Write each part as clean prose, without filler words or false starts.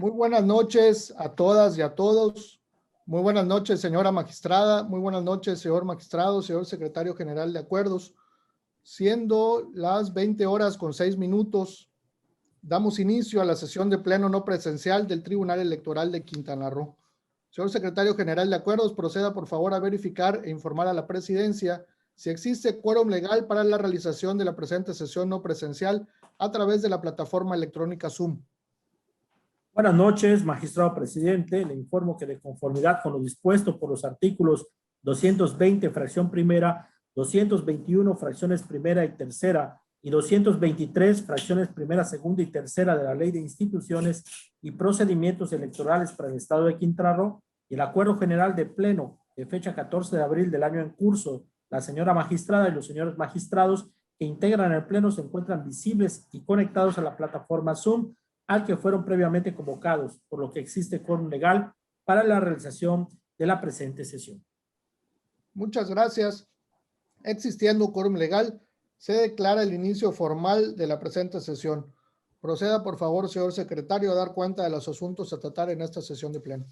Muy buenas noches a todas y a todos. Muy buenas noches, señora magistrada. Muy buenas noches, señor magistrado, señor secretario general de acuerdos. Siendo las 20:06, damos inicio a la sesión de pleno no presencial del Tribunal Electoral de Quintana Roo. Señor secretario general de acuerdos, proceda por favor a verificar e informar a la presidencia si existe quórum legal para la realización de la presente sesión no presencial a través de la plataforma electrónica Zoom. Buenas noches, magistrado presidente. Le informo que de conformidad con lo dispuesto por los artículos 220, fracción primera, 221, fracciones primera y tercera, y 223, fracciones primera, segunda y tercera de la Ley de Instituciones y Procedimientos Electorales para el Estado de Quintana Roo, y el Acuerdo General de Pleno de fecha 14 de abril del año en curso, la señora magistrada y los señores magistrados que integran el Pleno se encuentran visibles y conectados a la plataforma Zoom, al que fueron previamente convocados, por lo que existe quórum legal para la realización de la presente sesión. Muchas gracias. Existiendo quórum legal, se declara el inicio formal de la presente sesión. Proceda, por favor, señor secretario, a dar cuenta de los asuntos a tratar en esta sesión de pleno.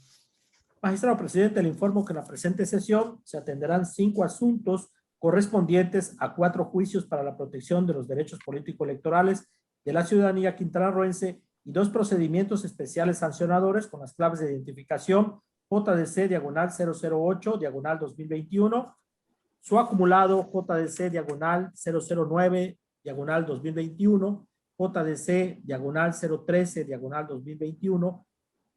Magistrado presidente, le informo que en la presente sesión se atenderán 5 asuntos correspondientes a 4 juicios para la protección de los derechos político-electorales de la ciudadanía quintanarroense y 2 procedimientos especiales sancionadores con las claves de identificación JDC-008-2021, su acumulado JDC-009-2021, JDC-013-2021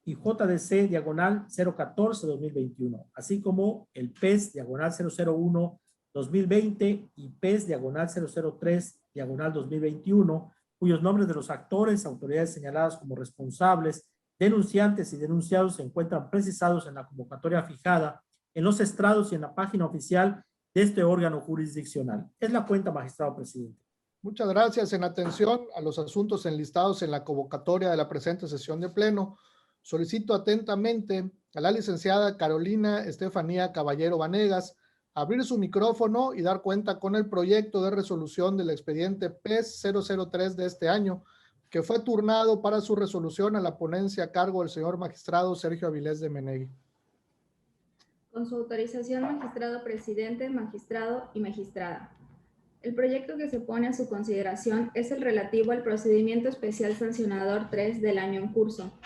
y JDC-014-2021, así como el PES-001-2020 y PES-003-2021, cuyos nombres de los actores, autoridades señaladas como responsables, denunciantes y denunciados se encuentran precisados en la convocatoria fijada en los estrados y en la página oficial de este órgano jurisdiccional. Es la cuenta, magistrado presidente. Muchas gracias. En atención a los asuntos enlistados en la convocatoria de la presente sesión de pleno, solicito atentamente a la licenciada Carolina Estefanía Caballero Vanegas abrir su micrófono y dar cuenta con el proyecto de resolución del expediente PES 003 de este año, que fue turnado para su resolución a la ponencia a cargo del señor magistrado Sergio Avilés de Menegui. Con su autorización, magistrado presidente, magistrado y magistrada. El proyecto que se pone a su consideración es el relativo al procedimiento especial sancionador 3 del año en curso,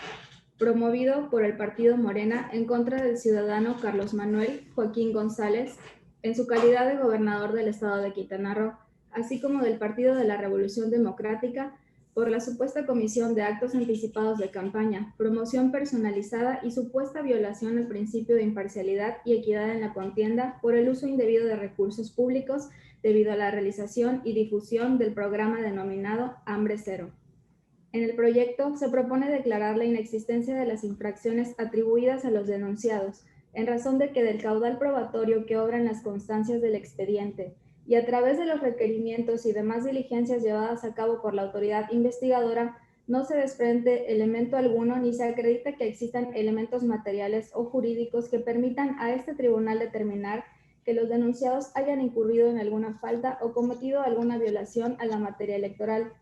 promovido por el partido Morena en contra del ciudadano Carlos Manuel Joaquín González, en su calidad de gobernador del estado de Quintana Roo, así como del Partido de la Revolución Democrática, por la supuesta comisión de actos anticipados de campaña, promoción personalizada y supuesta violación al principio de imparcialidad y equidad en la contienda por el uso indebido de recursos públicos debido a la realización y difusión del programa denominado Hambre Cero. En el proyecto se propone declarar la inexistencia de las infracciones atribuidas a los denunciados, en razón de que del caudal probatorio que obra en las constancias del expediente y a través de los requerimientos y demás diligencias llevadas a cabo por la autoridad investigadora, no se desprende elemento alguno ni se acredita que existan elementos materiales o jurídicos que permitan a este tribunal determinar que los denunciados hayan incurrido en alguna falta o cometido alguna violación a la materia electoral,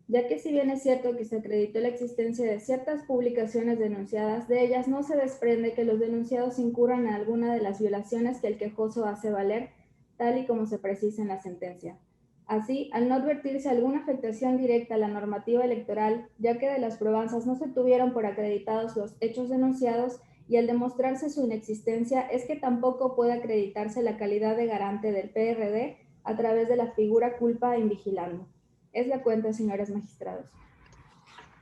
ya que si bien es cierto que se acreditó la existencia de ciertas publicaciones denunciadas, de ellas no se desprende que los denunciados incurran en alguna de las violaciones que el quejoso hace valer, tal y como se precisa en la sentencia. Así, al no advertirse alguna afectación directa a la normativa electoral, ya que de las probanzas no se tuvieron por acreditados los hechos denunciados, y al demostrarse su inexistencia, es que tampoco puede acreditarse la calidad de garante del PRD a través de la figura culpa in vigilando. Es la cuenta, señores magistrados.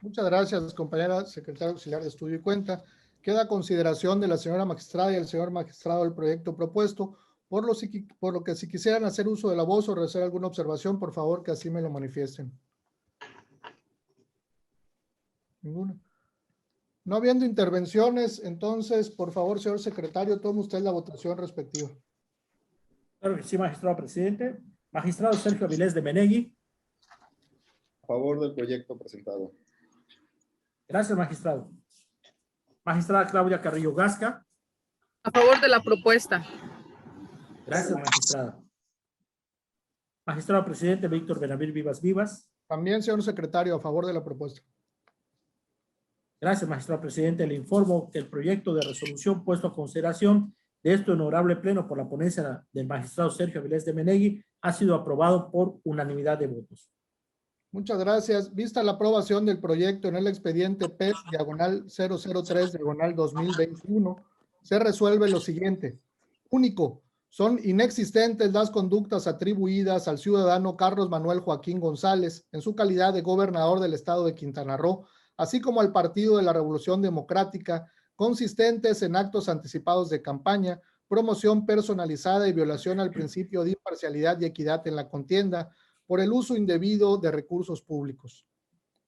Muchas gracias, compañera secretaria auxiliar de estudio y cuenta. Queda a consideración de la señora magistrada y el señor magistrado el proyecto propuesto, por lo que si quisieran hacer uso de la voz o realizar alguna observación, por favor que así me lo manifiesten. Ninguna. No habiendo intervenciones, entonces, por favor, señor secretario, tome usted la votación respectiva. Claro que sí, magistrado presidente. Magistrado Sergio Avilés de Menegui. A favor del proyecto presentado. Gracias, magistrado. Magistrada Claudia Carrillo Gasca. A favor de la propuesta. Gracias, magistrada. Magistrado presidente Víctor Benavir Vivas Vivas. También, señor secretario, a favor de la propuesta. Gracias, magistrado presidente. Le informo que el proyecto de resolución puesto a consideración de este honorable pleno por la ponencia del magistrado Sergio Avilés de Menegui ha sido aprobado por unanimidad de votos. Muchas gracias. Vista la aprobación del proyecto en el expediente PES diagonal 003 diagonal 2021, se resuelve lo siguiente. Único, son inexistentes las conductas atribuidas al ciudadano Carlos Manuel Joaquín González en su calidad de gobernador del estado de Quintana Roo, así como al Partido de la Revolución Democrática, consistentes en actos anticipados de campaña, promoción personalizada y violación al principio de imparcialidad y equidad en la contienda, por el uso indebido de recursos públicos.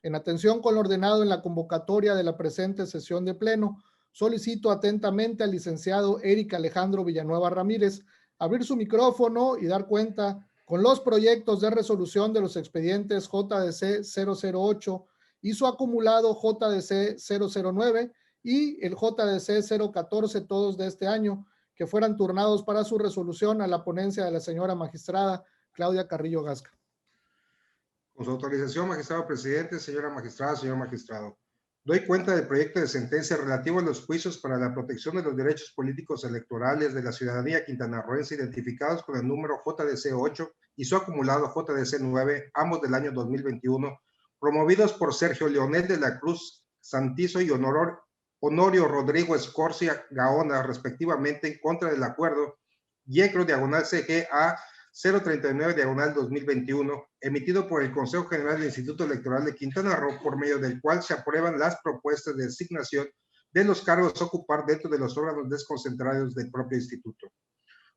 En atención con lo ordenado en la convocatoria de la presente sesión de pleno, solicito atentamente al licenciado Eric Alejandro Villanueva Ramírez abrir su micrófono y dar cuenta con los proyectos de resolución de los expedientes JDC 008 y su acumulado JDC 009 y el JDC 014, todos de este año, que fueran turnados para su resolución a la ponencia de la señora magistrada Claudia Carrillo Gasca. Con su autorización, magistrado presidente, señora magistrada, señor magistrado. Doy cuenta del proyecto de sentencia relativo a los juicios para la protección de los derechos políticos electorales de la ciudadanía quintanarroense identificados con el número JDC 8 y su acumulado JDC 9, ambos del año 2021, promovidos por Sergio Leonel de la Cruz Santizo y Honorio Rodrigo Escorcia Gaona, respectivamente, en contra del acuerdo YECRO diagonal CGA 039 diagonal 2021, emitido por el Consejo General del Instituto Electoral de Quintana Roo, por medio del cual se aprueban las propuestas de designación de los cargos a ocupar dentro de los órganos desconcentrados del propio instituto.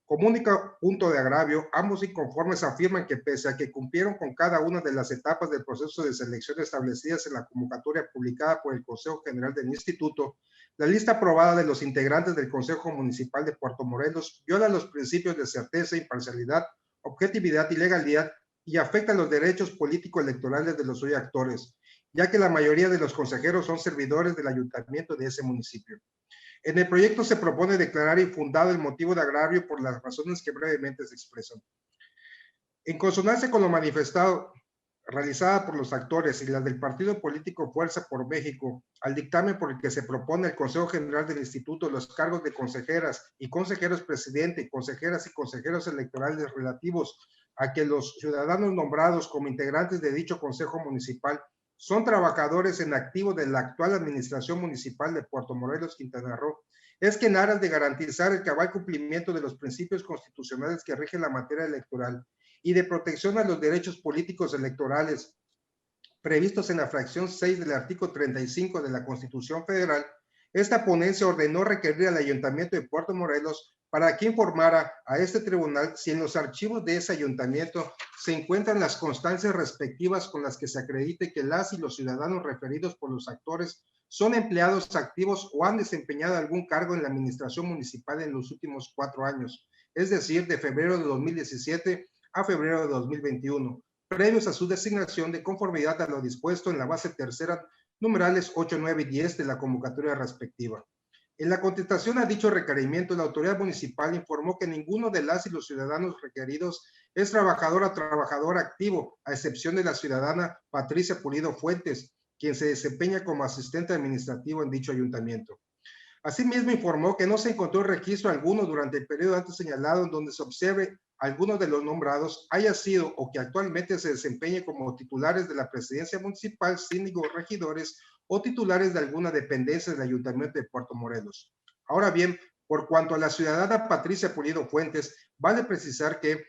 Como único punto de agravio, ambos inconformes afirman que pese a que cumplieron con cada una de las etapas del proceso de selección establecidas en la convocatoria publicada por el Consejo General del Instituto, la lista aprobada de los integrantes del Consejo Municipal de Puerto Morelos viola los principios de certeza, imparcialidad, objetividad y legalidad y afecta los derechos político-electorales de los hoy actores, ya que la mayoría de los consejeros son servidores del ayuntamiento de ese municipio. En el proyecto se propone declarar infundado el motivo de agravio por las razones que brevemente se expresan. En consonancia con lo manifestado, realizada por los actores y la del partido político Fuerza por México, al dictamen por el que se propone el Consejo General del Instituto los cargos de consejeras y consejeros presidente, consejeras y consejeros electorales relativos a que los ciudadanos nombrados como integrantes de dicho Consejo Municipal son trabajadores en activo de la actual Administración Municipal de Puerto Morelos, Quintana Roo, es que en aras de garantizar el cabal cumplimiento de los principios constitucionales que rigen la materia electoral y de protección a los derechos políticos electorales previstos en la fracción 6 del artículo 35 de la Constitución Federal, esta ponencia ordenó requerir al Ayuntamiento de Puerto Morelos para que informara a este tribunal si en los archivos de ese ayuntamiento se encuentran las constancias respectivas con las que se acredite que las y los ciudadanos referidos por los actores son empleados activos o han desempeñado algún cargo en la administración municipal en los últimos 4 años, es decir, de febrero de 2017 a febrero de 2021, previos a su designación de conformidad a lo dispuesto en la base tercera, numerales 8, 9 y 10 de la convocatoria respectiva. En la contestación a dicho requerimiento, la autoridad municipal informó que ninguno de las y los ciudadanos requeridos es trabajador o trabajador activo, a excepción de la ciudadana Patricia Pulido Fuentes, quien se desempeña como asistente administrativo en dicho ayuntamiento. Asimismo, informó que no se encontró registro alguno durante el periodo antes señalado en donde se observe alguno de los nombrados haya sido o que actualmente se desempeñe como titulares de la presidencia municipal, síndicos, regidores o titulares de alguna dependencia del Ayuntamiento de Puerto Morelos. Ahora bien, por cuanto a la ciudadana Patricia Pulido Fuentes, vale precisar que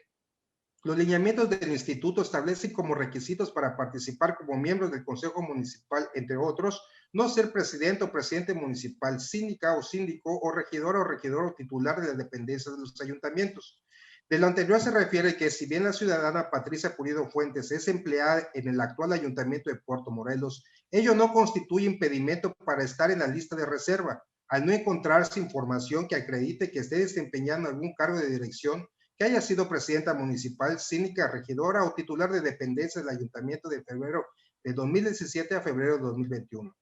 los lineamientos del instituto establecen como requisitos para participar como miembros del Consejo Municipal, entre otros, no ser presidente o presidente municipal, síndica o síndico o regidor o titular de las dependencias de los ayuntamientos. De lo anterior se refiere que si bien la ciudadana Patricia Pulido Fuentes es empleada en el actual Ayuntamiento de Puerto Morelos, ello no constituye impedimento para estar en la lista de reserva, al no encontrarse información que acredite que esté desempeñando algún cargo de dirección, que haya sido presidenta municipal, síndica, regidora o titular de dependencia del Ayuntamiento de febrero de 2017 a febrero de 2021.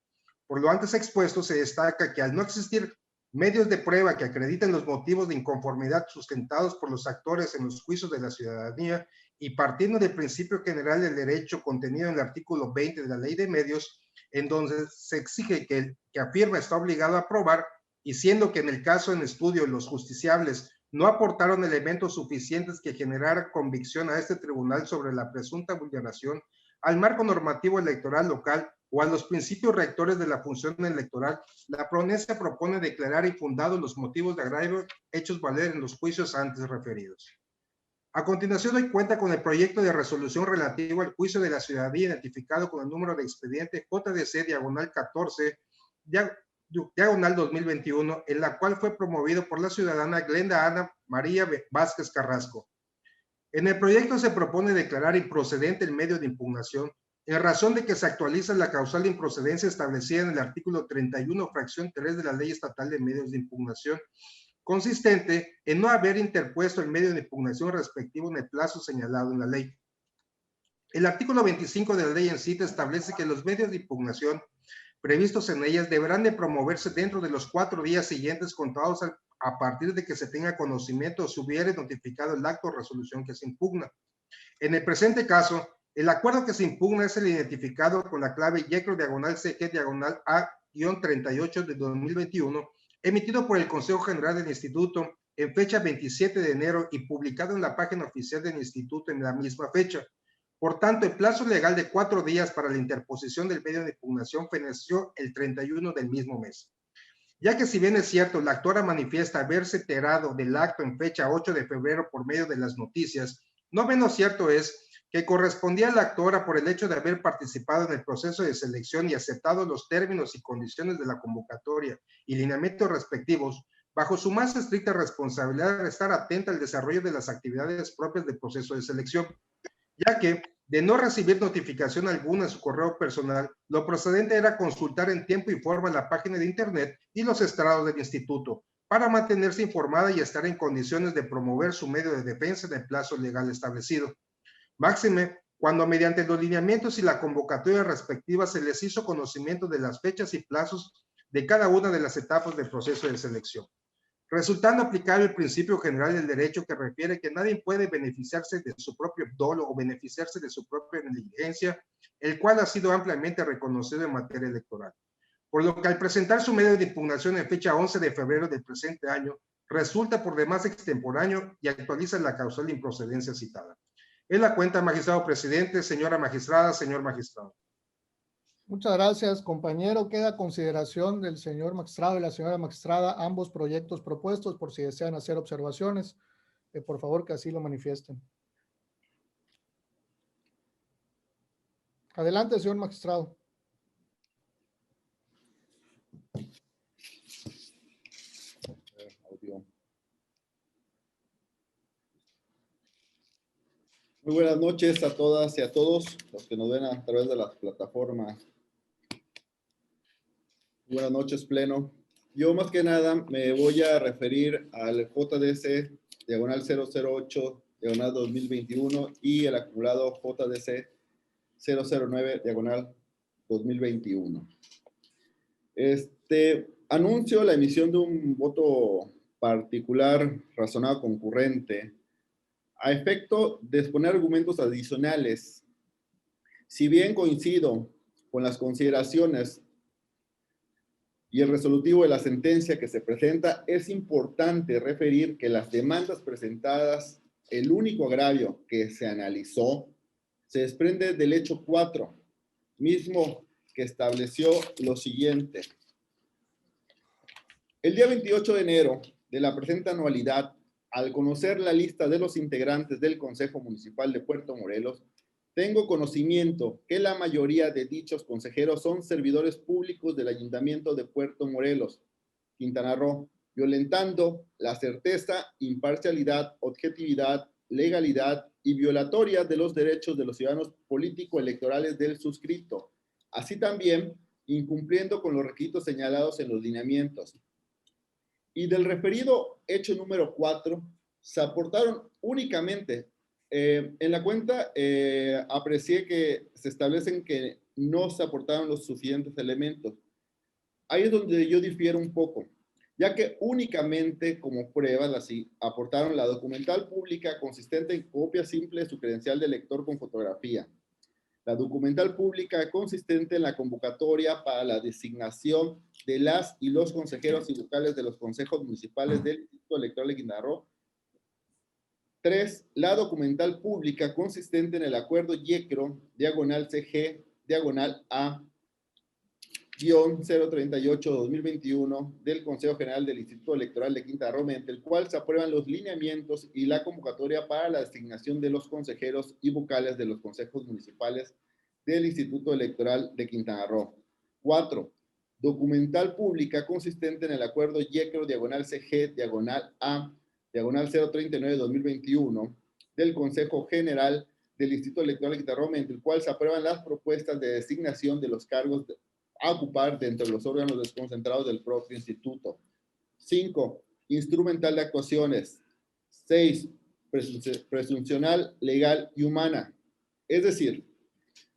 Por lo antes expuesto, se destaca que al no existir medios de prueba que acrediten los motivos de inconformidad sustentados por los actores en los juicios de la ciudadanía y partiendo del principio general del derecho contenido en el artículo 20 de la Ley de Medios, en donde se exige que el que afirma está obligado a probar, y siendo que en el caso en estudio los justiciables no aportaron elementos suficientes que generaran convicción a este tribunal sobre la presunta vulneración al marco normativo electoral local o a los principios rectores de la función electoral, la ponencia propone declarar infundados los motivos de agravio hechos valer en los juicios antes referidos. A continuación doy cuenta con el proyecto de resolución relativo al juicio de la ciudadanía identificado con el número de expediente JDC diagonal 14 diagonal 2021, en la cual fue promovido por la ciudadana Glenda Ana María Vázquez Carrasco. En el proyecto se propone declarar improcedente el medio de impugnación en razón de que se actualiza la causal de improcedencia establecida en el artículo 31, fracción 3 de la Ley Estatal de Medios de Impugnación, consistente en no haber interpuesto el medio de impugnación respectivo en el plazo señalado en la ley. El artículo 25 de la ley en cita establece que los medios de impugnación previstos en ellas deberán de promoverse dentro de los 4 días siguientes contados a partir de que se tenga conocimiento o se hubiere notificado el acto o resolución que se impugna. En el presente caso, el acuerdo que se impugna es el identificado con la clave YECRO diagonal CG diagonal A-38 de 2021, emitido por el Consejo General del Instituto en fecha 27 de enero y publicado en la página oficial del Instituto en la misma fecha. Por tanto, el plazo legal de 4 días para la interposición del medio de impugnación feneció el 31 del mismo mes. Ya que si bien es cierto, la actora manifiesta haberse enterado del acto en fecha 8 de febrero por medio de las noticias, no menos cierto es que correspondía a la actora por el hecho de haber participado en el proceso de selección y aceptado los términos y condiciones de la convocatoria y lineamientos respectivos, bajo su más estricta responsabilidad de estar atenta al desarrollo de las actividades propias del proceso de selección, ya que de no recibir notificación alguna en su correo personal, lo procedente era consultar en tiempo y forma la página de internet y los estrados del instituto para mantenerse informada y estar en condiciones de promover su medio de defensa en el plazo legal establecido. Máxime, cuando mediante los lineamientos y la convocatoria respectiva se les hizo conocimiento de las fechas y plazos de cada una de las etapas del proceso de selección, resultando aplicable el principio general del derecho que refiere que nadie puede beneficiarse de su propio dolo o beneficiarse de su propia negligencia, el cual ha sido ampliamente reconocido en materia electoral. Por lo que al presentar su medio de impugnación en fecha 11 de febrero del presente año, resulta por demás extemporáneo y actualiza la causal de improcedencia citada. Es la cuenta, magistrado presidente, señora magistrada, señor magistrado. Muchas gracias, compañero. Queda a consideración del señor magistrado y la señora magistrada ambos proyectos propuestos por si desean hacer observaciones. Por favor, que así lo manifiesten. Adelante, señor magistrado. Muy buenas noches a todas y a todos los que nos ven a través de las plataformas. Buenas noches, Pleno. Yo más que nada me voy a referir al JDC diagonal 008 diagonal 2021 y el acumulado JDC 009 diagonal 2021. Anuncio la emisión de un voto particular razonado concurrente a efecto de exponer argumentos adicionales. Si bien coincido con las consideraciones y el resolutivo de la sentencia que se presenta, es importante referir que las demandas presentadas, el único agravio que se analizó, se desprende del hecho 4, mismo que estableció lo siguiente. El día 28 de enero de la presente anualidad, al conocer la lista de los integrantes del Consejo Municipal de Puerto Morelos, tengo conocimiento que la mayoría de dichos consejeros son servidores públicos del Ayuntamiento de Puerto Morelos, Quintana Roo, violentando la certeza, imparcialidad, objetividad, legalidad y violatoria de los derechos de los ciudadanos político-electorales del suscrito, así también incumpliendo con los requisitos señalados en los lineamientos. Y del referido hecho número 4, se aportaron únicamente, en la cuenta aprecié que se establecen que no se aportaron los suficientes elementos. Ahí es donde yo difiero un poco, ya que únicamente como pruebas así aportaron la documental pública consistente en copia simple de su credencial de lector con fotografía, la documental pública consistente en la convocatoria para la designación de las y los consejeros y vocales de los consejos municipales del Instituto Electoral de Quintana Roo. 3. La documental pública consistente en el acuerdo YECRO, diagonal CG, diagonal A, guión 038-2021 del Consejo General del Instituto Electoral de Quintana Roo, mediante el cual se aprueban los lineamientos y la convocatoria para la designación de los consejeros y vocales de los consejos municipales del Instituto Electoral de Quintana Roo. 4. Documental pública consistente en el acuerdo YECRO, diagonal CG, diagonal A, diagonal 039-2021 del Consejo General del Instituto Electoral de Quintana Roo, mediante el cual se aprueban las propuestas de designación de los cargos a ocupar dentro de los órganos desconcentrados del propio instituto. 5. Instrumental de actuaciones. 6. Presuncional, legal y humana. Es decir,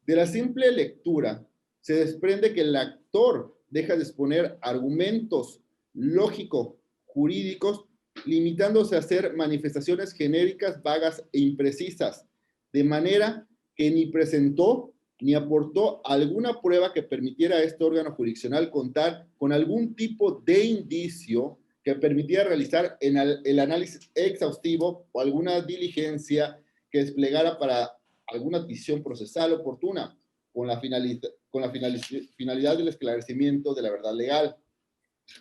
de la simple lectura se desprende que el actor deja de exponer argumentos lógico-jurídicos, limitándose a hacer manifestaciones genéricas, vagas e imprecisas, de manera que ni presentó ni aportó alguna prueba que permitiera a este órgano jurisdiccional contar con algún tipo de indicio que permitiera realizar el análisis exhaustivo o alguna diligencia que desplegara para alguna adquisición procesal oportuna, con la finalidad del esclarecimiento de la verdad legal.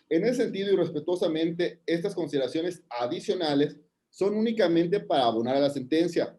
En ese sentido, y respetuosamente, estas consideraciones adicionales son únicamente para abonar a la sentencia,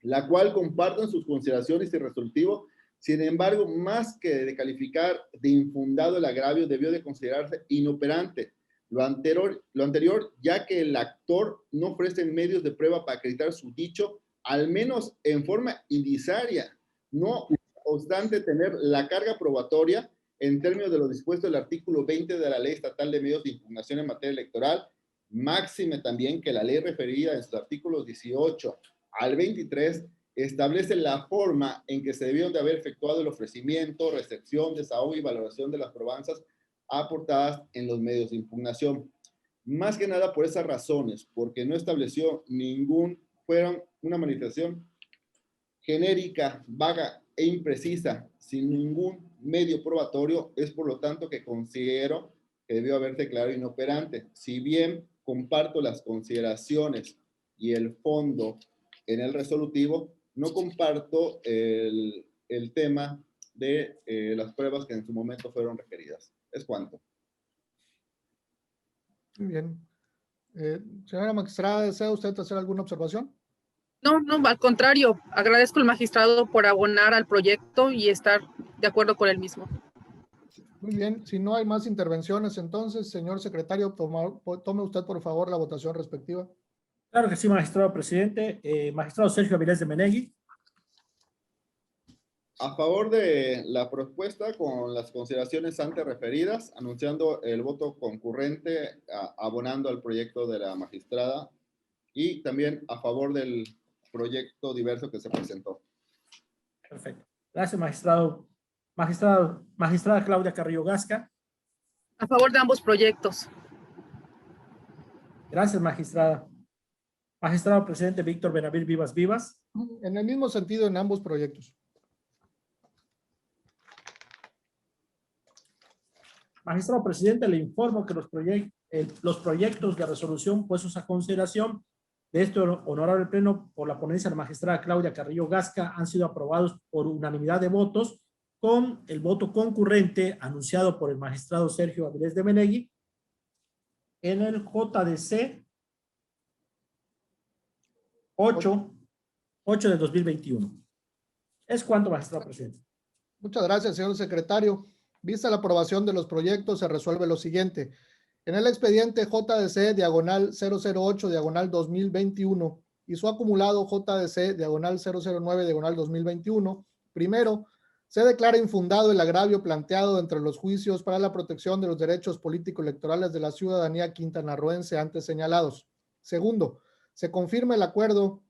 la cual comparto en sus consideraciones y resolutivo. Sin embargo, más que de calificar de infundado el agravio, debió de considerarse inoperante lo anterior, ya que el actor no ofrece medios de prueba para acreditar su dicho, al menos en forma indicaria, no obstante tener la carga probatoria en términos de lo dispuesto del artículo 20 de la Ley Estatal de Medios de Impugnación en materia electoral, máxime también que la ley referida en sus artículos 18 al 23 establece la forma en que se debieron de haber efectuado el ofrecimiento, recepción, desahogo y valoración de las probanzas aportadas en los medios de impugnación. Más que nada por esas razones, porque no estableció fueron una manifestación genérica, vaga e imprecisa, sin ningún medio probatorio, es por lo tanto que considero que debió haberse declarado inoperante. Si bien comparto las consideraciones y el fondo en el resolutivo, no comparto el tema de las pruebas que en su momento fueron requeridas. Es cuanto. Muy bien. Señora magistrada, ¿desea usted hacer alguna observación? No, al contrario, agradezco al magistrado por abonar al proyecto y estar de acuerdo con el mismo. Muy bien, si no hay más intervenciones, entonces, señor secretario, tome usted, por favor, la votación respectiva. Claro que sí, magistrado presidente. Magistrado Sergio Avilés de Menegui. A favor de la propuesta con las consideraciones antes referidas, anunciando el voto concurrente, abonando al proyecto de la magistrada y también a favor del proyecto diverso que se presentó. Perfecto. Gracias, magistrado. Magistrada Claudia Carrillo Gasca. A favor de ambos proyectos. Gracias, magistrada. Magistrado presidente Víctor Benavir Vivas. En el mismo sentido en ambos proyectos. Magistrado presidente, le informo que los proyectos de resolución puestos a consideración de este honorable pleno por la ponencia de la magistrada Claudia Carrillo Gasca han sido aprobados por unanimidad de votos, con el voto concurrente anunciado por el magistrado Sergio Avilés de Menegui en el JDC 8 de 2021. Es cuanto, magistrado presidente. Muchas gracias, señor secretario. Vista la aprobación de los proyectos, se resuelve lo siguiente. En el expediente JDC diagonal 008 diagonal 2021 y su acumulado JDC diagonal 009 diagonal 2021, primero, se declara infundado el agravio planteado entre los juicios para la protección de los derechos político-electorales de la ciudadanía quintanarroense antes señalados. Segundo, se confirma el acuerdo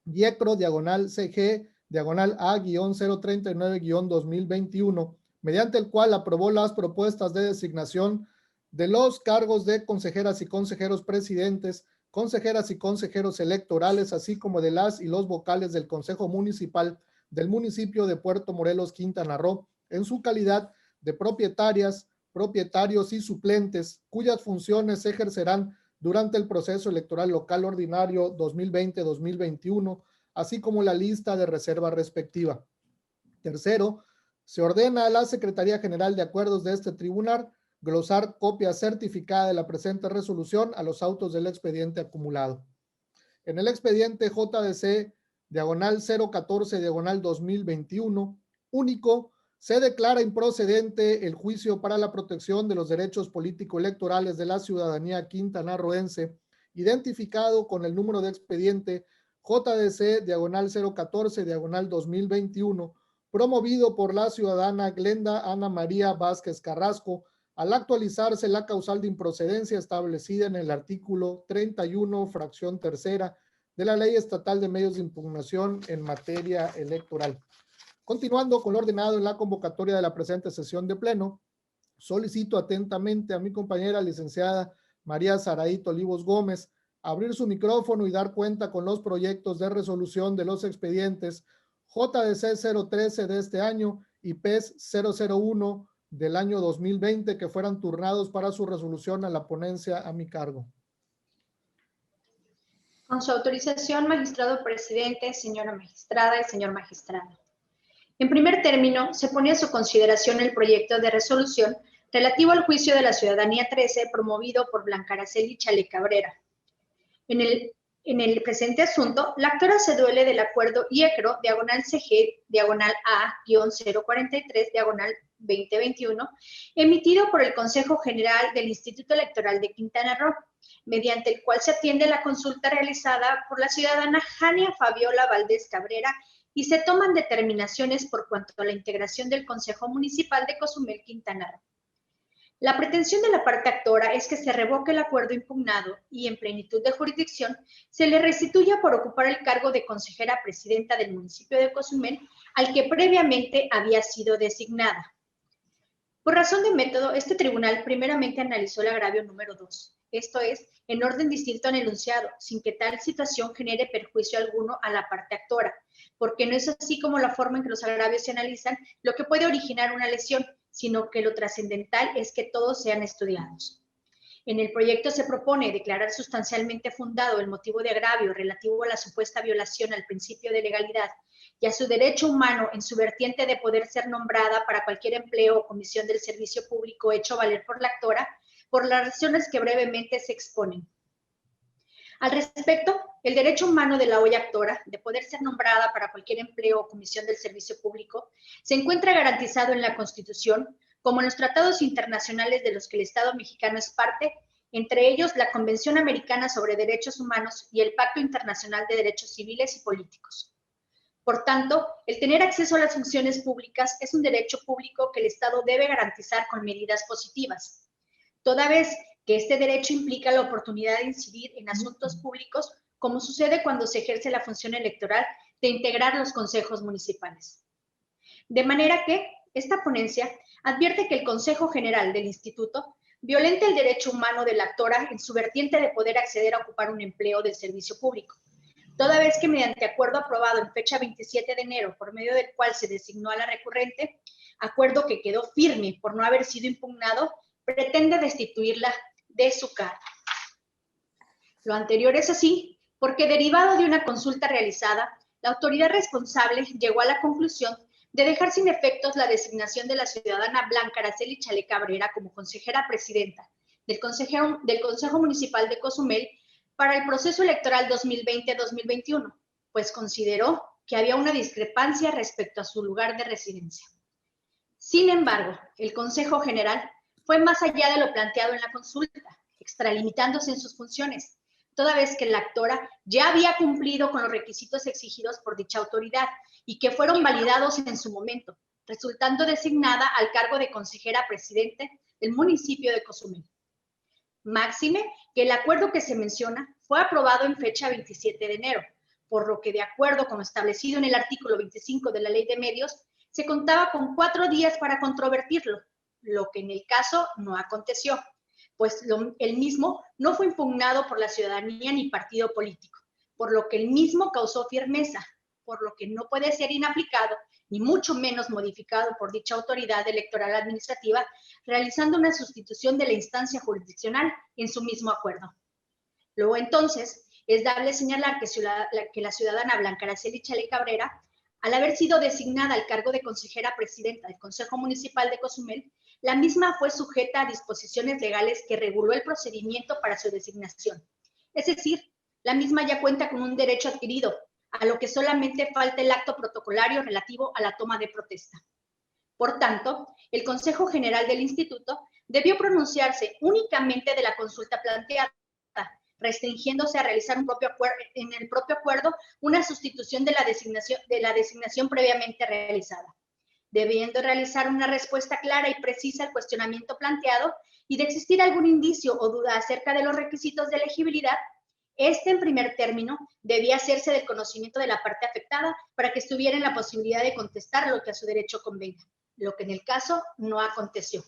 YECRO diagonal CG diagonal A-039-2021, mediante el cual aprobó las propuestas de designación de los cargos de consejeras y consejeros presidentes, consejeras y consejeros electorales, así como de las y los vocales del Consejo Municipal del municipio de Puerto Morelos, Quintana Roo, en su calidad de propietarias, propietarios y suplentes, cuyas funciones se ejercerán durante el proceso electoral local ordinario 2020-2021, así como la lista de reserva respectiva. Tercero, se ordena a la Secretaría General de Acuerdos de este tribunal glosar copia certificada de la presente resolución a los autos del expediente acumulado. En el expediente JDC diagonal 014 diagonal 2021 único, se declara improcedente el juicio para la protección de los derechos político-electorales de la ciudadanía quintanarroense, identificado con el número de expediente JDC diagonal 014 diagonal 2021, promovido por la ciudadana Glenda Ana María Vázquez Carrasco, al actualizarse la causal de improcedencia establecida en el artículo 31, fracción tercera, de la Ley Estatal de Medios de Impugnación en materia electoral. Continuando con lo ordenado en la convocatoria de la presente sesión de pleno, solicito atentamente a mi compañera licenciada María Saraíto Olivos Gómez abrir su micrófono y dar cuenta con los proyectos de resolución de los expedientes JDC 013 de este año y PES 001 del año 2020 que fueran turnados para su resolución a la ponencia a mi cargo. Con su autorización, magistrado presidente, señora magistrada y señor magistrado. En primer término, se pone a su consideración el proyecto de resolución relativo al juicio de la ciudadanía 13 promovido por Blanca Araceli Chale Cabrera. En el presente asunto, la actora se duele del acuerdo IECRO, diagonal CG, diagonal A-043, diagonal 2021, emitido por el Consejo General del Instituto Electoral de Quintana Roo, mediante el cual se atiende la consulta realizada por la ciudadana Jania Fabiola Valdés Cabrera y se toman determinaciones por cuanto a la integración del Consejo Municipal de Cozumel, Quintana Roo. La pretensión de la parte actora es que se revoque el acuerdo impugnado y, en plenitud de jurisdicción, se le restituya por ocupar el cargo de consejera presidenta del municipio de Cozumel, al que previamente había sido designada. Por razón de método, este tribunal primeramente analizó el agravio número 2, esto es, en orden distinto al enunciado, sin que tal situación genere perjuicio alguno a la parte actora, porque no es así como la forma en que los agravios se analizan lo que puede originar una lesión, sino que lo trascendental es que todos sean estudiados. En el proyecto se propone declarar sustancialmente fundado el motivo de agravio relativo a la supuesta violación al principio de legalidad y a su derecho humano en su vertiente de poder ser nombrada para cualquier empleo o comisión del servicio público hecho valer por la actora, por las razones que brevemente se exponen. Al respecto, el derecho humano de la hoy actora de poder ser nombrada para cualquier empleo o comisión del servicio público se encuentra garantizado en la Constitución, como en los tratados internacionales de los que el Estado mexicano es parte, entre ellos la Convención Americana sobre Derechos Humanos y el Pacto Internacional de Derechos Civiles y Políticos. Por tanto, el tener acceso a las funciones públicas es un derecho público que el Estado debe garantizar con medidas positivas, toda vez que este derecho implica la oportunidad de incidir en asuntos públicos, como sucede cuando se ejerce la función electoral de integrar los consejos municipales. De manera que esta ponencia advierte que el Consejo General del Instituto violenta el derecho humano de la actora en su vertiente de poder acceder a ocupar un empleo del servicio público, toda vez que mediante acuerdo aprobado en fecha 27 de enero, por medio del cual se designó a la recurrente, acuerdo que quedó firme por no haber sido impugnado, pretende destituirla de su cargo. Lo anterior es así porque, derivado de una consulta realizada, la autoridad responsable llegó a la conclusión de dejar sin efectos la designación de la ciudadana Blanca Araceli Chale Cabrera como consejera presidenta del Consejo Municipal de Cozumel para el proceso electoral 2020-2021, pues consideró que había una discrepancia respecto a su lugar de residencia. Sin embargo, el Consejo General fue más allá de lo planteado en la consulta, extralimitándose en sus funciones, toda vez que la actora ya había cumplido con los requisitos exigidos por dicha autoridad y que fueron validados en su momento, resultando designada al cargo de consejera presidente del municipio de Cozumel. Máxime que el acuerdo que se menciona fue aprobado en fecha 27 de enero, por lo que, de acuerdo con lo establecido en el artículo 25 de la Ley de Medios, se contaba con 4 días para controvertirlo, lo que en el caso no aconteció, pues el mismo no fue impugnado por la ciudadanía ni partido político, por lo que el mismo causó firmeza, por lo que no puede ser inaplicado ni mucho menos modificado por dicha autoridad electoral administrativa, realizando una sustitución de la instancia jurisdiccional en su mismo acuerdo. Luego entonces, es dable señalar que la ciudadana Blanca Araceli Chale Cabrera, al haber sido designada al cargo de consejera presidenta del Consejo Municipal de Cozumel, la misma fue sujeta a disposiciones legales que reguló el procedimiento para su designación. Es decir, la misma ya cuenta con un derecho adquirido, a lo que solamente falta el acto protocolario relativo a la toma de protesta. Por tanto, el Consejo General del Instituto debió pronunciarse únicamente de la consulta planteada, restringiéndose a realizar en el propio acuerdo una sustitución de la designación previamente realizada, debiendo realizar una respuesta clara y precisa al cuestionamiento planteado, y de existir algún indicio o duda acerca de los requisitos de elegibilidad, en primer término, debía hacerse del conocimiento de la parte afectada para que estuviera en la posibilidad de contestar lo que a su derecho convenga, lo que en el caso no aconteció.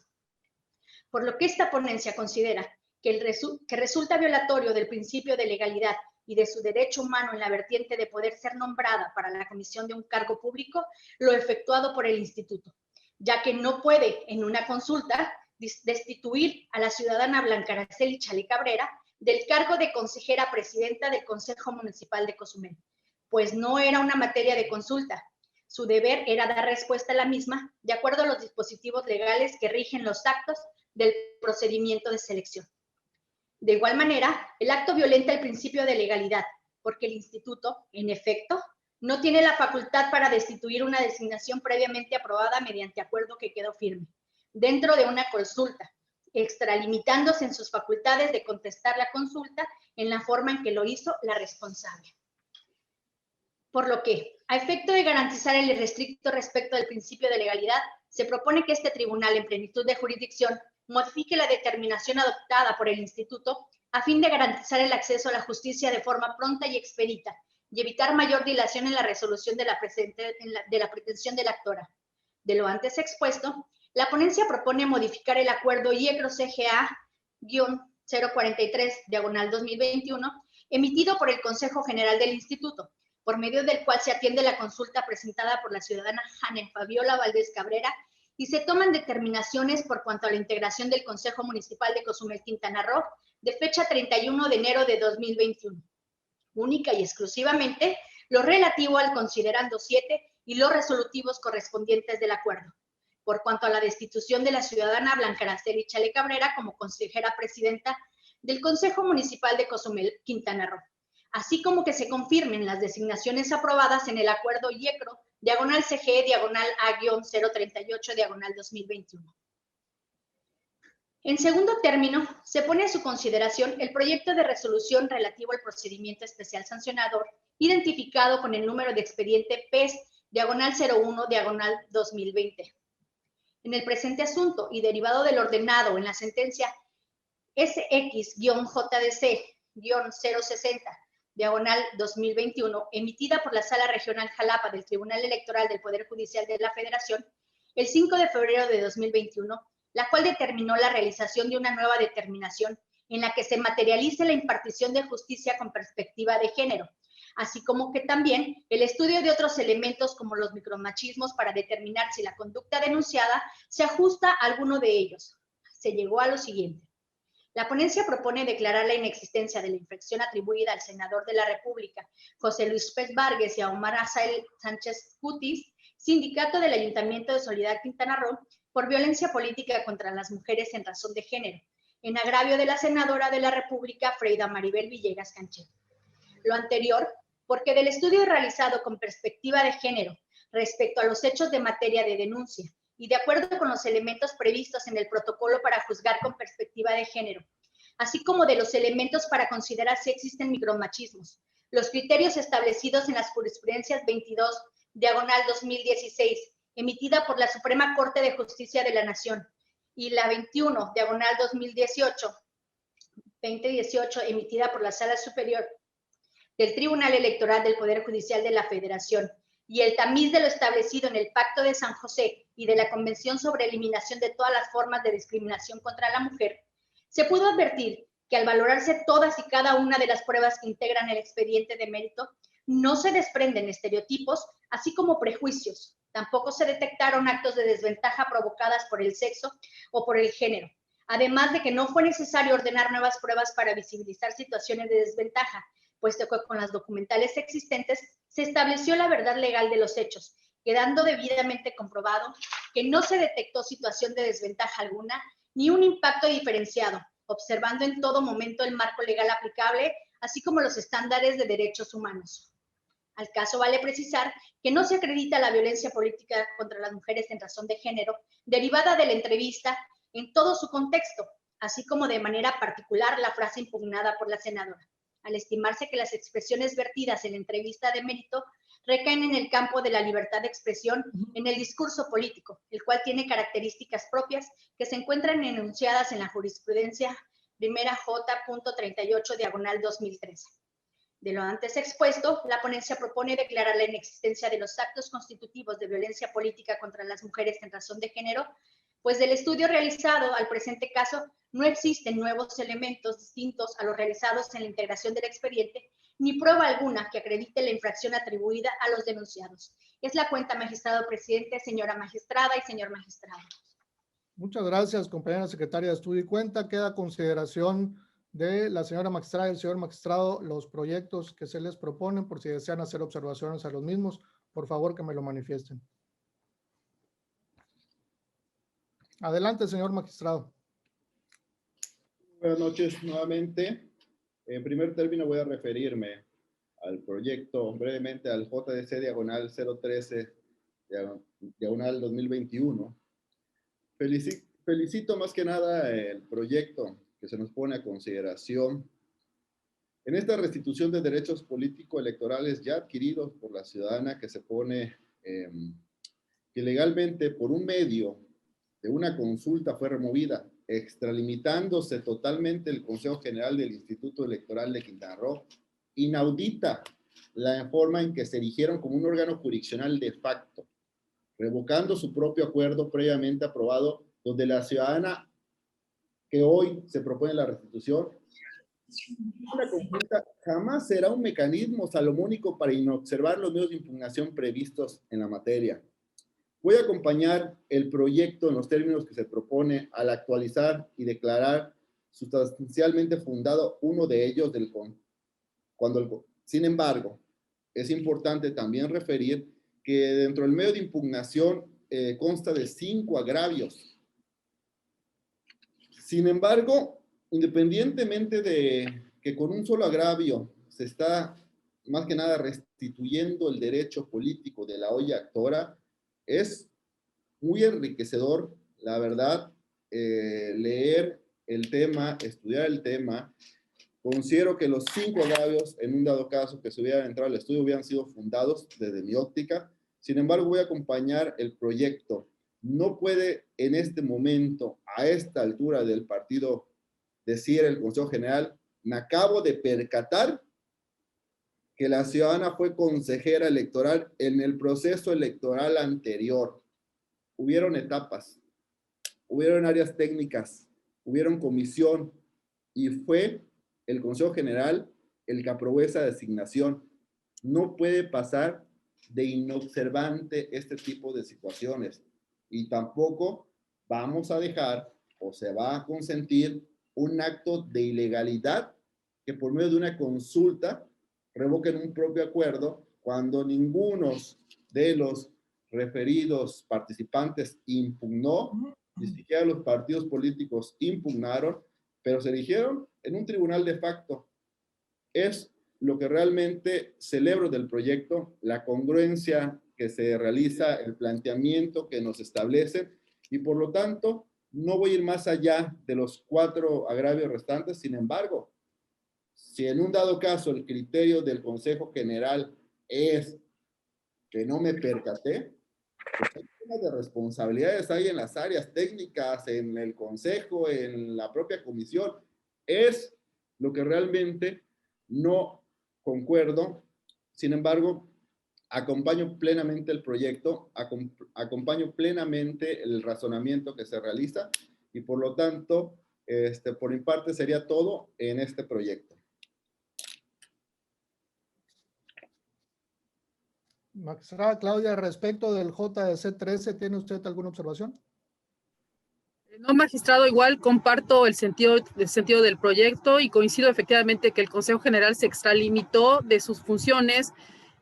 Por lo que esta ponencia considera que resulta violatorio del principio de legalidad y de su derecho humano en la vertiente de poder ser nombrada para la comisión de un cargo público, lo efectuado por el instituto, ya que no puede, en una consulta, destituir a la ciudadana Blanca Araceli Chale Cabrera del cargo de consejera presidenta del Consejo Municipal de Cozumel, pues no era una materia de consulta. Su deber era dar respuesta a la misma de acuerdo a los dispositivos legales que rigen los actos del procedimiento de selección. De igual manera, el acto violenta el principio de legalidad, porque el instituto, en efecto, no tiene la facultad para destituir una designación previamente aprobada mediante acuerdo que quedó firme, dentro de una consulta, extralimitándose en sus facultades de contestar la consulta en la forma en que lo hizo la responsable. Por lo que, a efecto de garantizar el irrestricto respecto del principio de legalidad, se propone que este tribunal, en plenitud de jurisdicción, modifique la determinación adoptada por el instituto a fin de garantizar el acceso a la justicia de forma pronta y expedita y evitar mayor dilación en la resolución de la pretensión de la actora. De lo antes expuesto, la ponencia propone modificar el acuerdo IECRO-CGA-043/2021 emitido por el Consejo General del Instituto, por medio del cual se atiende la consulta presentada por la ciudadana Janet Fabiola Valdés Cabrera y se toman determinaciones por cuanto a la integración del Consejo Municipal de Cozumel, Quintana Roo, de fecha 31 de enero de 2021. Única y exclusivamente lo relativo al considerando 7 y los resolutivos correspondientes del acuerdo. Por cuanto a la destitución de la ciudadana Blanca Araceli Chale Cabrera como consejera presidenta del Consejo Municipal de Cozumel, Quintana Roo, así como que se confirmen las designaciones aprobadas en el acuerdo IECRO-CG-A-038/2021. En segundo término, se pone a su consideración el proyecto de resolución relativo al procedimiento especial sancionador, identificado con el número de expediente PES/01/2020. En el presente asunto y derivado del ordenado en la sentencia SX-JDC-060/2021, emitida por la Sala Regional Jalapa del Tribunal Electoral del Poder Judicial de la Federación, el 5 de febrero de 2021, la cual determinó la realización de una nueva determinación en la que se materialice la impartición de justicia con perspectiva de género, así como que también el estudio de otros elementos como los micromachismos para determinar si la conducta denunciada se ajusta a alguno de ellos. Se llegó a lo siguiente. La ponencia propone declarar la inexistencia de la infracción atribuida al senador de la República, José Luis Pérez Vargas, y a Omar Azael Sánchez Cutis, sindicato del Ayuntamiento de Soledad, Quintana Roo, por violencia política contra las mujeres en razón de género, en agravio de la senadora de la República, Freida Maribel Villegas Canché. Lo anterior, porque del estudio realizado con perspectiva de género respecto a los hechos de materia de denuncia y de acuerdo con los elementos previstos en el protocolo para juzgar con perspectiva de género, así como de los elementos para considerar si existen micromachismos, los criterios establecidos en las jurisprudencias 22/2016, emitida por la Suprema Corte de Justicia de la Nación, y la 21/2018, emitida por la Sala Superior del Tribunal Electoral del Poder Judicial de la Federación, y el tamiz de lo establecido en el Pacto de San José y de la Convención sobre Eliminación de todas las formas de discriminación contra la mujer, Se pudo advertir que al valorarse todas y cada una de las pruebas que integran el expediente de mérito, no se desprenden estereotipos, así como prejuicios. Tampoco se detectaron actos de desventaja provocadas por el sexo o por el género, además de que no fue necesario ordenar nuevas pruebas para visibilizar situaciones de desventaja, puesto que con las documentales existentes se estableció la verdad legal de los hechos, quedando debidamente comprobado que no se detectó situación de desventaja alguna ni un impacto diferenciado, observando en todo momento el marco legal aplicable, así como los estándares de derechos humanos. Al caso vale precisar que no se acredita la violencia política contra las mujeres en razón de género, derivada de la entrevista en todo su contexto, así como de manera particular la frase impugnada por la senadora, al estimarse que las expresiones vertidas en la entrevista de mérito recaen en el campo de la libertad de expresión en el discurso político, el cual tiene características propias que se encuentran enunciadas en la jurisprudencia primera J.38/2013. De lo antes expuesto, la ponencia propone declarar la inexistencia de los actos constitutivos de violencia política contra las mujeres en razón de género, pues del estudio realizado al presente caso no existen nuevos elementos distintos a los realizados en la integración del expediente, ni prueba alguna que acredite la infracción atribuida a los denunciados. Es la cuenta, magistrado presidente, señora magistrada y señor magistrado. Muchas gracias, compañera secretaria de Estudio y Cuenta. Queda a consideración de la señora magistrada y el señor magistrado los proyectos que se les proponen. Por si desean hacer observaciones a los mismos, por favor que me lo manifiesten. Adelante, señor magistrado. Buenas noches nuevamente. En primer término voy a referirme al proyecto, brevemente al JDC diagonal 013 diagonal 2021. Felicito más que nada el proyecto que se nos pone a consideración en esta restitución de derechos político-electorales ya adquiridos por la ciudadana, que se pone que legalmente por un medio de una consulta fue removida, extralimitándose totalmente el Consejo General del Instituto Electoral de Quintana Roo. Inaudita la forma en que se erigieron como un órgano jurisdiccional de facto, revocando su propio acuerdo previamente aprobado, donde la ciudadana que hoy se propone la restitución, una consulta jamás será un mecanismo salomónico para inobservar los medios de impugnación previstos en la materia. Voy a acompañar el proyecto en los términos que se propone al actualizar y declarar sustancialmente fundado uno de ellos sin embargo, es importante también referir que dentro del medio de impugnación consta de 5 agravios. Sin embargo, independientemente de que con un solo agravio se está más que nada restituyendo el derecho político de la olla actora, es muy enriquecedor, la verdad, leer el tema, estudiar el tema. Considero que los 5 agravios, en un dado caso que se hubiera entrado al estudio, hubieran sido fundados desde mi óptica. Sin embargo, voy a acompañar el proyecto. No puede en este momento, a esta altura del partido, decir el Consejo General, me acabo de percatar que la ciudadana fue consejera electoral en el proceso electoral anterior. Hubieron etapas, hubieron áreas técnicas, hubieron comisión, y fue el Consejo General el que aprobó esa designación. No puede pasar de inobservante este tipo de situaciones, y tampoco vamos a dejar o se va a consentir un acto de ilegalidad que por medio de una consulta revoquen un propio acuerdo cuando ninguno de los referidos participantes impugnó, ni siquiera los partidos políticos impugnaron, pero se eligieron en un tribunal de facto. Es lo que realmente celebro del proyecto, la congruencia que se realiza, el planteamiento que nos establece, y por lo tanto no voy a ir más allá de los 4 agravios restantes. Sin embargo, si en un dado caso el criterio del Consejo General es que no me percaté, pues hay temas de responsabilidades ahí en las áreas técnicas, en el Consejo, en la propia comisión. Es lo que realmente no concuerdo. Sin embargo, acompaño plenamente el proyecto, acompaño plenamente el razonamiento que se realiza, y por lo tanto Por mi parte sería todo en este proyecto. Magistrada Claudia, respecto del JDC 13, ¿tiene usted alguna observación? No, magistrado, igual comparto el sentido del proyecto y coincido efectivamente que el Consejo General se extralimitó de sus funciones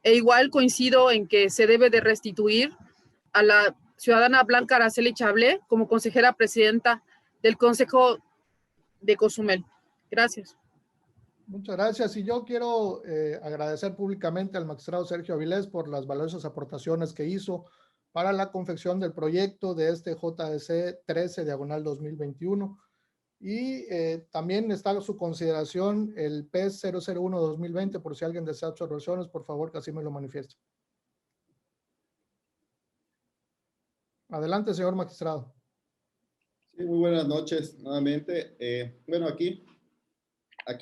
e igual coincido en que se debe de restituir a la ciudadana Blanca Araceli Chablé como consejera presidenta del Consejo de Cozumel. Gracias. Muchas gracias. Y yo quiero agradecer públicamente al magistrado Sergio Avilés por las valiosas aportaciones que hizo para la confección del proyecto de este JDC 13 diagonal 2021. Y también está a su consideración el PES 001-2020, por si alguien desea observaciones, por favor, que así me lo manifieste. Adelante, señor magistrado. Sí, muy buenas noches nuevamente. Bueno, aquí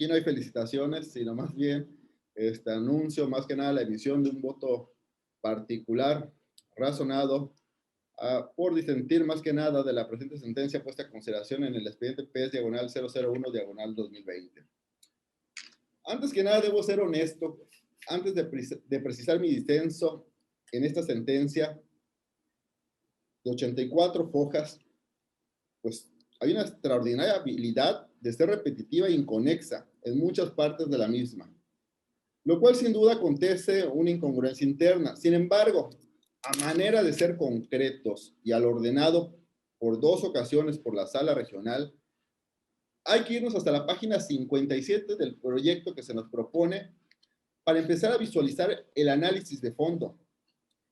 no hay felicitaciones, sino más bien anuncio más que nada la emisión de un voto particular, razonado, por disentir más que nada de la presente sentencia puesta a consideración en el expediente PES diagonal 001 diagonal 2020. Antes que nada debo ser honesto, antes de precisar mi disenso en esta sentencia de 84 fojas, pues hay una extraordinaria habilidad de ser repetitiva e inconexa en muchas partes de la misma, lo cual sin duda acontece una incongruencia interna. Sin embargo, a manera de ser concretos y al ordenado por 2 ocasiones por la sala regional, hay que irnos hasta la página 57 del proyecto que se nos propone para empezar a visualizar el análisis de fondo.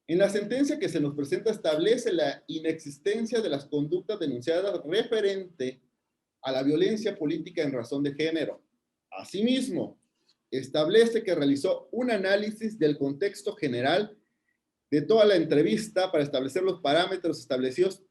En la sentencia que se nos presenta establece la inexistencia de las conductas denunciadas referente a la violencia política en razón de género. Asimismo, establece que realizó un análisis del contexto general de toda la entrevista para establecer los parámetros establecidos,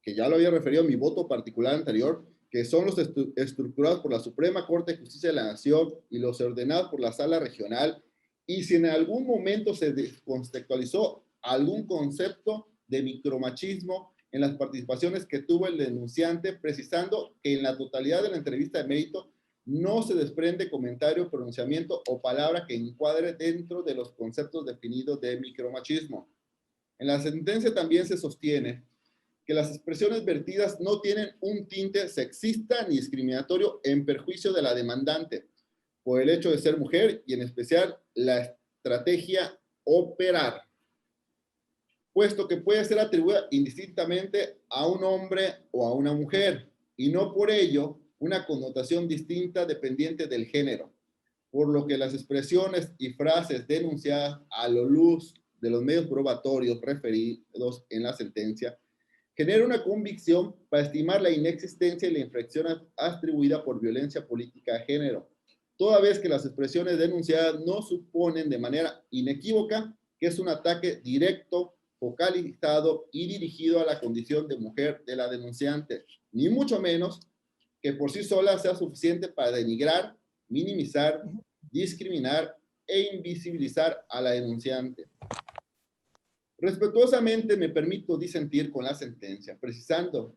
que ya lo había referido en mi voto particular anterior, que son los estructurados por la Suprema Corte de Justicia de la Nación y los ordenados por la Sala Regional, y si en algún momento se descontextualizó algún concepto de micromachismo en las participaciones que tuvo el denunciante, precisando que en la totalidad de la entrevista de mérito no se desprende comentario, pronunciamiento o palabra que encuadre dentro de los conceptos definidos de micromachismo. En la sentencia también se sostiene que las expresiones vertidas no tienen un tinte sexista ni discriminatorio en perjuicio de la demandante, por el hecho de ser mujer y en especial la estrategia operar, puesto que puede ser atribuida indistintamente a un hombre o a una mujer, y no por ello una connotación distinta dependiente del género, por lo que las expresiones y frases denunciadas a la luz de los medios probatorios referidos en la sentencia genera una convicción para estimar la inexistencia y la infracción atribuida por violencia política de género, toda vez que las expresiones denunciadas no suponen de manera inequívoca que es un ataque directo, focalizado y dirigido a la condición de mujer de la denunciante, ni mucho menos que por sí sola sea suficiente para denigrar, minimizar, discriminar e invisibilizar a la denunciante. Respetuosamente me permito disentir con la sentencia, precisando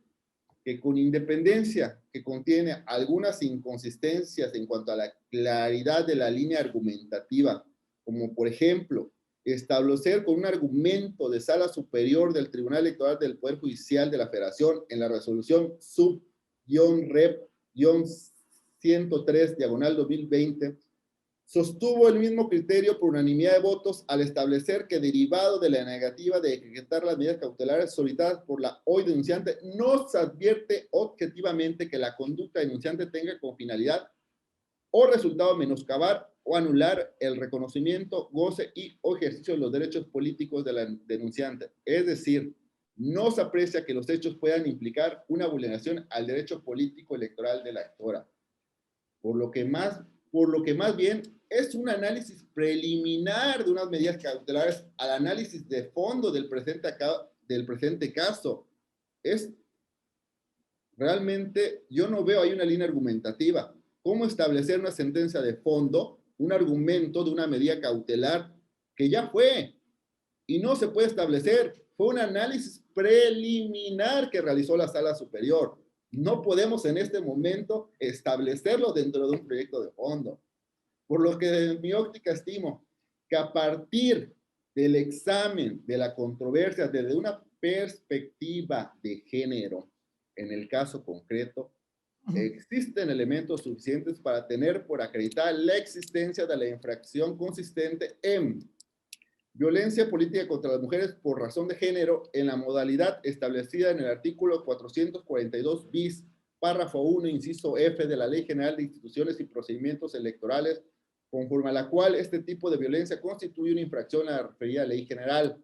que con independencia que contiene algunas inconsistencias en cuanto a la claridad de la línea argumentativa, como por ejemplo, establecer con un argumento de sala superior del Tribunal Electoral del Poder Judicial de la Federación en la resolución sub-rep-103/2020, sostuvo el mismo criterio por unanimidad de votos al establecer que derivado de la negativa de ejecutar las medidas cautelares solicitadas por la hoy denunciante, no se advierte objetivamente que la conducta denunciante tenga como finalidad o resultado menoscabar o anular el reconocimiento, goce y o ejercicio de los derechos políticos de la denunciante. Es decir, no se aprecia que los hechos puedan implicar una vulneración al derecho político electoral de la actora. Por lo que más bien es un análisis preliminar de unas medidas cautelares al análisis de fondo del presente caso. Realmente, yo no veo ahí una línea argumentativa. ¿Cómo establecer una sentencia de fondo, un argumento de una medida cautelar que ya fue y no se puede establecer? Fue un análisis preliminar que realizó la Sala Superior. No podemos en este momento establecerlo dentro de un proyecto de fondo. Por lo que en mi óptica estimo que a partir del examen de la controversia desde una perspectiva de género, en el caso concreto, existen elementos suficientes para tener por acreditar la existencia de la infracción consistente en violencia política contra las mujeres por razón de género en la modalidad establecida en el artículo 442 bis, párrafo 1, inciso F de la Ley General de Instituciones y Procedimientos Electorales, conforme a la cual este tipo de violencia constituye una infracción a la referida Ley General.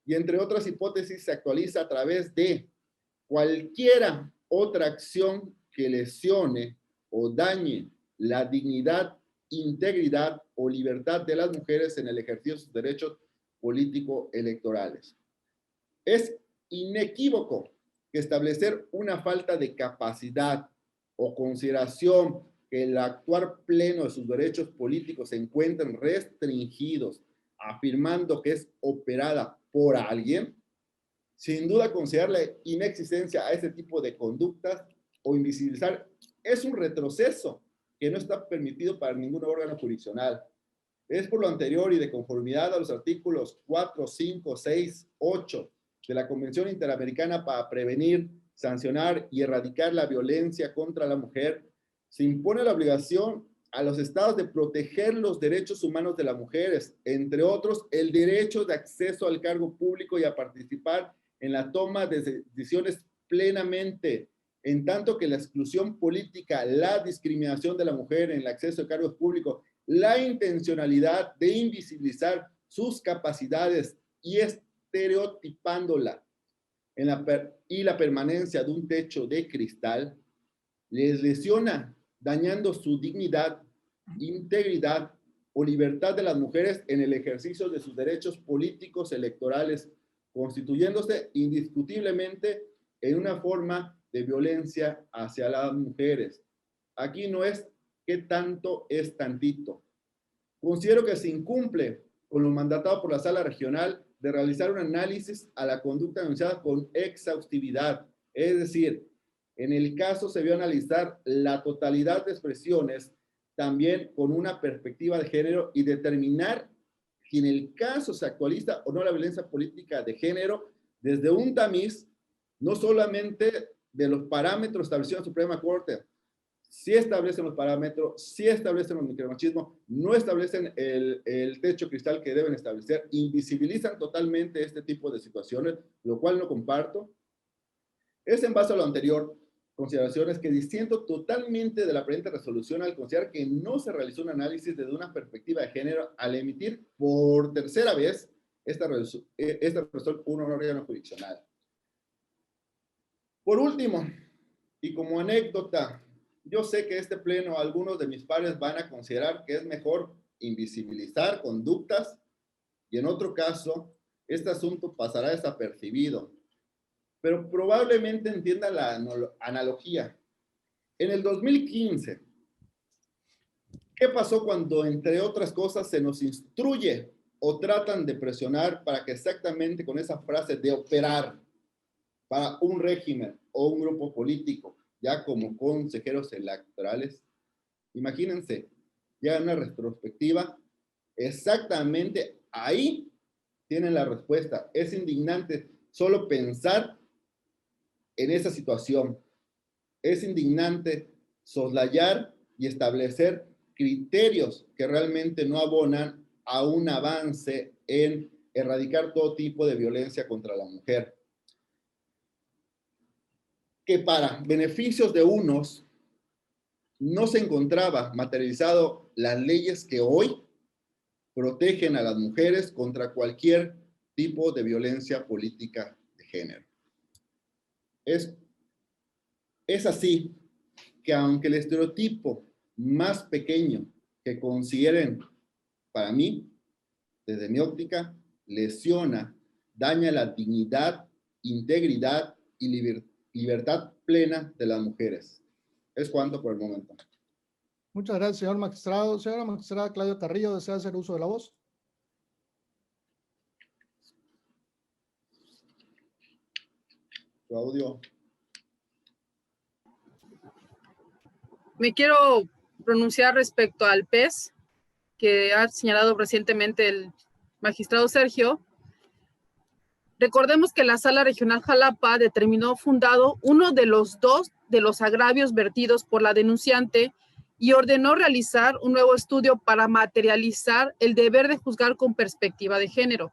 Y entre otras hipótesis se actualiza a través de cualquiera otra acción que lesione o dañe la dignidad, integridad o libertad de las mujeres en el ejercicio de sus derechos político-electorales. Es inequívoco que establecer una falta de capacidad o consideración que el actuar pleno de sus derechos políticos se encuentren restringidos, afirmando que es operada por alguien, sin duda considerar la inexistencia a este tipo de conductas o invisibilizar es un retroceso que no está permitido para ningún órgano jurisdiccional. Es por lo anterior y de conformidad a los artículos 4, 5, 6, 8 de la Convención Interamericana para prevenir, sancionar y erradicar la violencia contra la mujer, se impone la obligación a los estados de proteger los derechos humanos de las mujeres, entre otros, el derecho de acceso al cargo público y a participar en la toma de decisiones plenamente, en tanto que la exclusión política, la discriminación de la mujer en el acceso a cargos públicos, la intencionalidad de invisibilizar sus capacidades y estereotipándola y la permanencia de un techo de cristal, les lesiona, dañando su dignidad, integridad o libertad de las mujeres en el ejercicio de sus derechos políticos electorales, constituyéndose indiscutiblemente en una forma de violencia hacia las mujeres. Aquí no es qué tanto es tantito. Considero que se incumple con lo mandatado por la Sala Regional de realizar un análisis a la conducta denunciada con exhaustividad. Es decir, en el caso se vio analizar la totalidad de expresiones también con una perspectiva de género y determinar si en el caso se actualiza o no la violencia política de género desde un tamiz, no solamente de los parámetros establecidos en la Suprema Corte, sí establecen los parámetros, sí establecen los micromachismos, no establecen el techo cristal que deben establecer, invisibilizan totalmente este tipo de situaciones, lo cual no comparto. Es en base a lo anterior, consideraciones que disiento totalmente de la presente resolución al considerar que no se realizó un análisis desde una perspectiva de género al emitir por tercera vez esta resolución por un órgano jurisdiccional. Por último, y como anécdota, yo sé que este pleno algunos de mis pares van a considerar que es mejor invisibilizar conductas y en otro caso, este asunto pasará desapercibido. Pero probablemente entienda la analogía. En el 2015, ¿qué pasó cuando, entre otras cosas, se nos instruye o tratan de presionar para que exactamente con esa frase de operar para un régimen o un grupo político, ya como consejeros electorales? Imagínense, ya en una retrospectiva, exactamente ahí tienen la respuesta. Es indignante solo pensar en esa situación. Es indignante soslayar y establecer criterios que realmente no abonan a un avance en erradicar todo tipo de violencia contra la mujer. Que para beneficios de unos no se encontraba materializado las leyes que hoy protegen a las mujeres contra cualquier tipo de violencia política de género. Es así que aunque el estereotipo más pequeño que consideren para mí, desde mi óptica, lesiona, daña la dignidad, integridad y libertad plena de las mujeres. Es cuanto por el momento. Muchas gracias, señor magistrado. Señora magistrada Claudia Carrillo, ¿desea hacer uso de la voz? Su audio. Me quiero pronunciar respecto al PES que ha señalado recientemente el magistrado Sergio. Recordemos que la Sala Regional Jalapa determinó fundado uno de los dos de los agravios vertidos por la denunciante y ordenó realizar un nuevo estudio para materializar el deber de juzgar con perspectiva de género.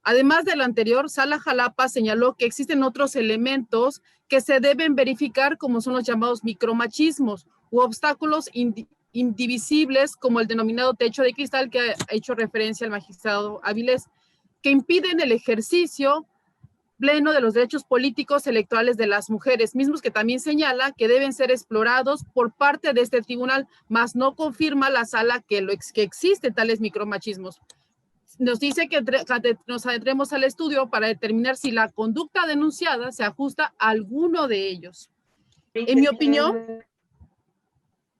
Además de lo anterior, Sala Jalapa señaló que existen otros elementos que se deben verificar, como son los llamados micromachismos u obstáculos indivisibles, como el denominado techo de cristal que ha hecho referencia el magistrado Avilés, que impiden el ejercicio pleno de los derechos políticos electorales de las mujeres, mismos que también señala que deben ser explorados por parte de este tribunal, mas no confirma la sala que existen tales micromachismos. Nos dice que nos adentremos al estudio para determinar si la conducta denunciada se ajusta a alguno de ellos. En mi opinión,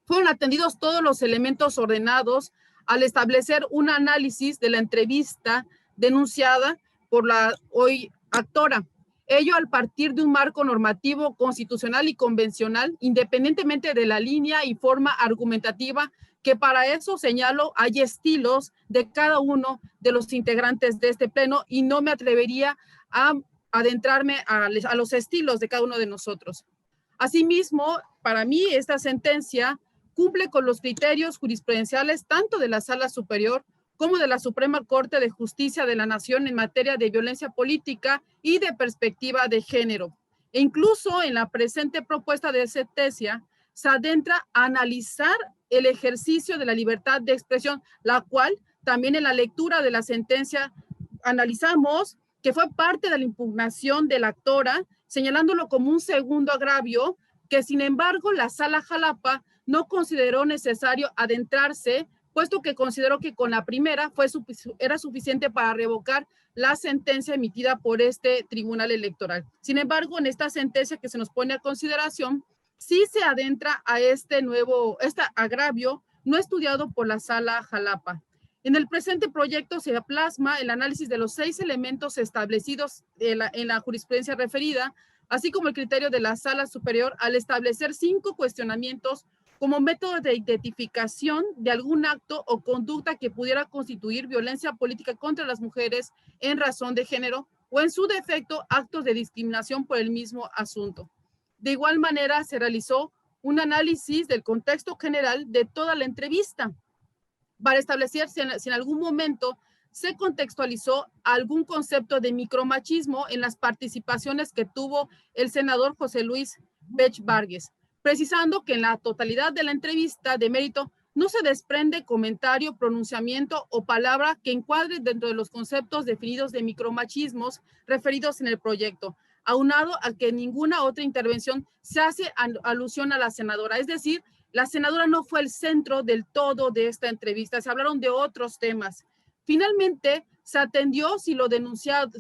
fueron atendidos todos los elementos ordenados al establecer un análisis de la entrevista denunciada por la hoy actora. Ello al partir de un marco normativo constitucional y convencional, independientemente de la línea y forma argumentativa, que para eso señalo, hay estilos de cada uno de los integrantes de este pleno y no me atrevería a adentrarme a los estilos de cada uno de nosotros. Asimismo, para mí esta sentencia cumple con los criterios jurisprudenciales tanto de la Sala Superior como de la Suprema Corte de Justicia de la Nación en materia de violencia política y de perspectiva de género. E incluso en la presente propuesta de sentencia se adentra a analizar el ejercicio de la libertad de expresión, la cual también en la lectura de la sentencia analizamos que fue parte de la impugnación de la actora, señalándolo como un segundo agravio, que sin embargo la Sala Jalapa no consideró necesario adentrarse, puesto que consideró que con la primera era suficiente para revocar la sentencia emitida por este tribunal electoral. Sin embargo, en esta sentencia que se nos pone a consideración, sí se adentra a este agravio no estudiado por la Sala Jalapa. En el presente proyecto se plasma el análisis de los 6 elementos establecidos en la jurisprudencia referida, así como el criterio de la Sala Superior al establecer 5 cuestionamientos como método de identificación de algún acto o conducta que pudiera constituir violencia política contra las mujeres en razón de género o en su defecto actos de discriminación por el mismo asunto. De igual manera, se realizó un análisis del contexto general de toda la entrevista para establecer si en algún momento se contextualizó algún concepto de micromachismo en las participaciones que tuvo el senador José Luis Pech Vargas, precisando que en la totalidad de la entrevista de mérito no se desprende comentario, pronunciamiento o palabra que encuadre dentro de los conceptos definidos de micromachismos referidos en el proyecto, aunado a que ninguna otra intervención se hace alusión a la senadora. Es decir, la senadora no fue el centro del todo de esta entrevista, se hablaron de otros temas. Finalmente, se atendió si lo denunciado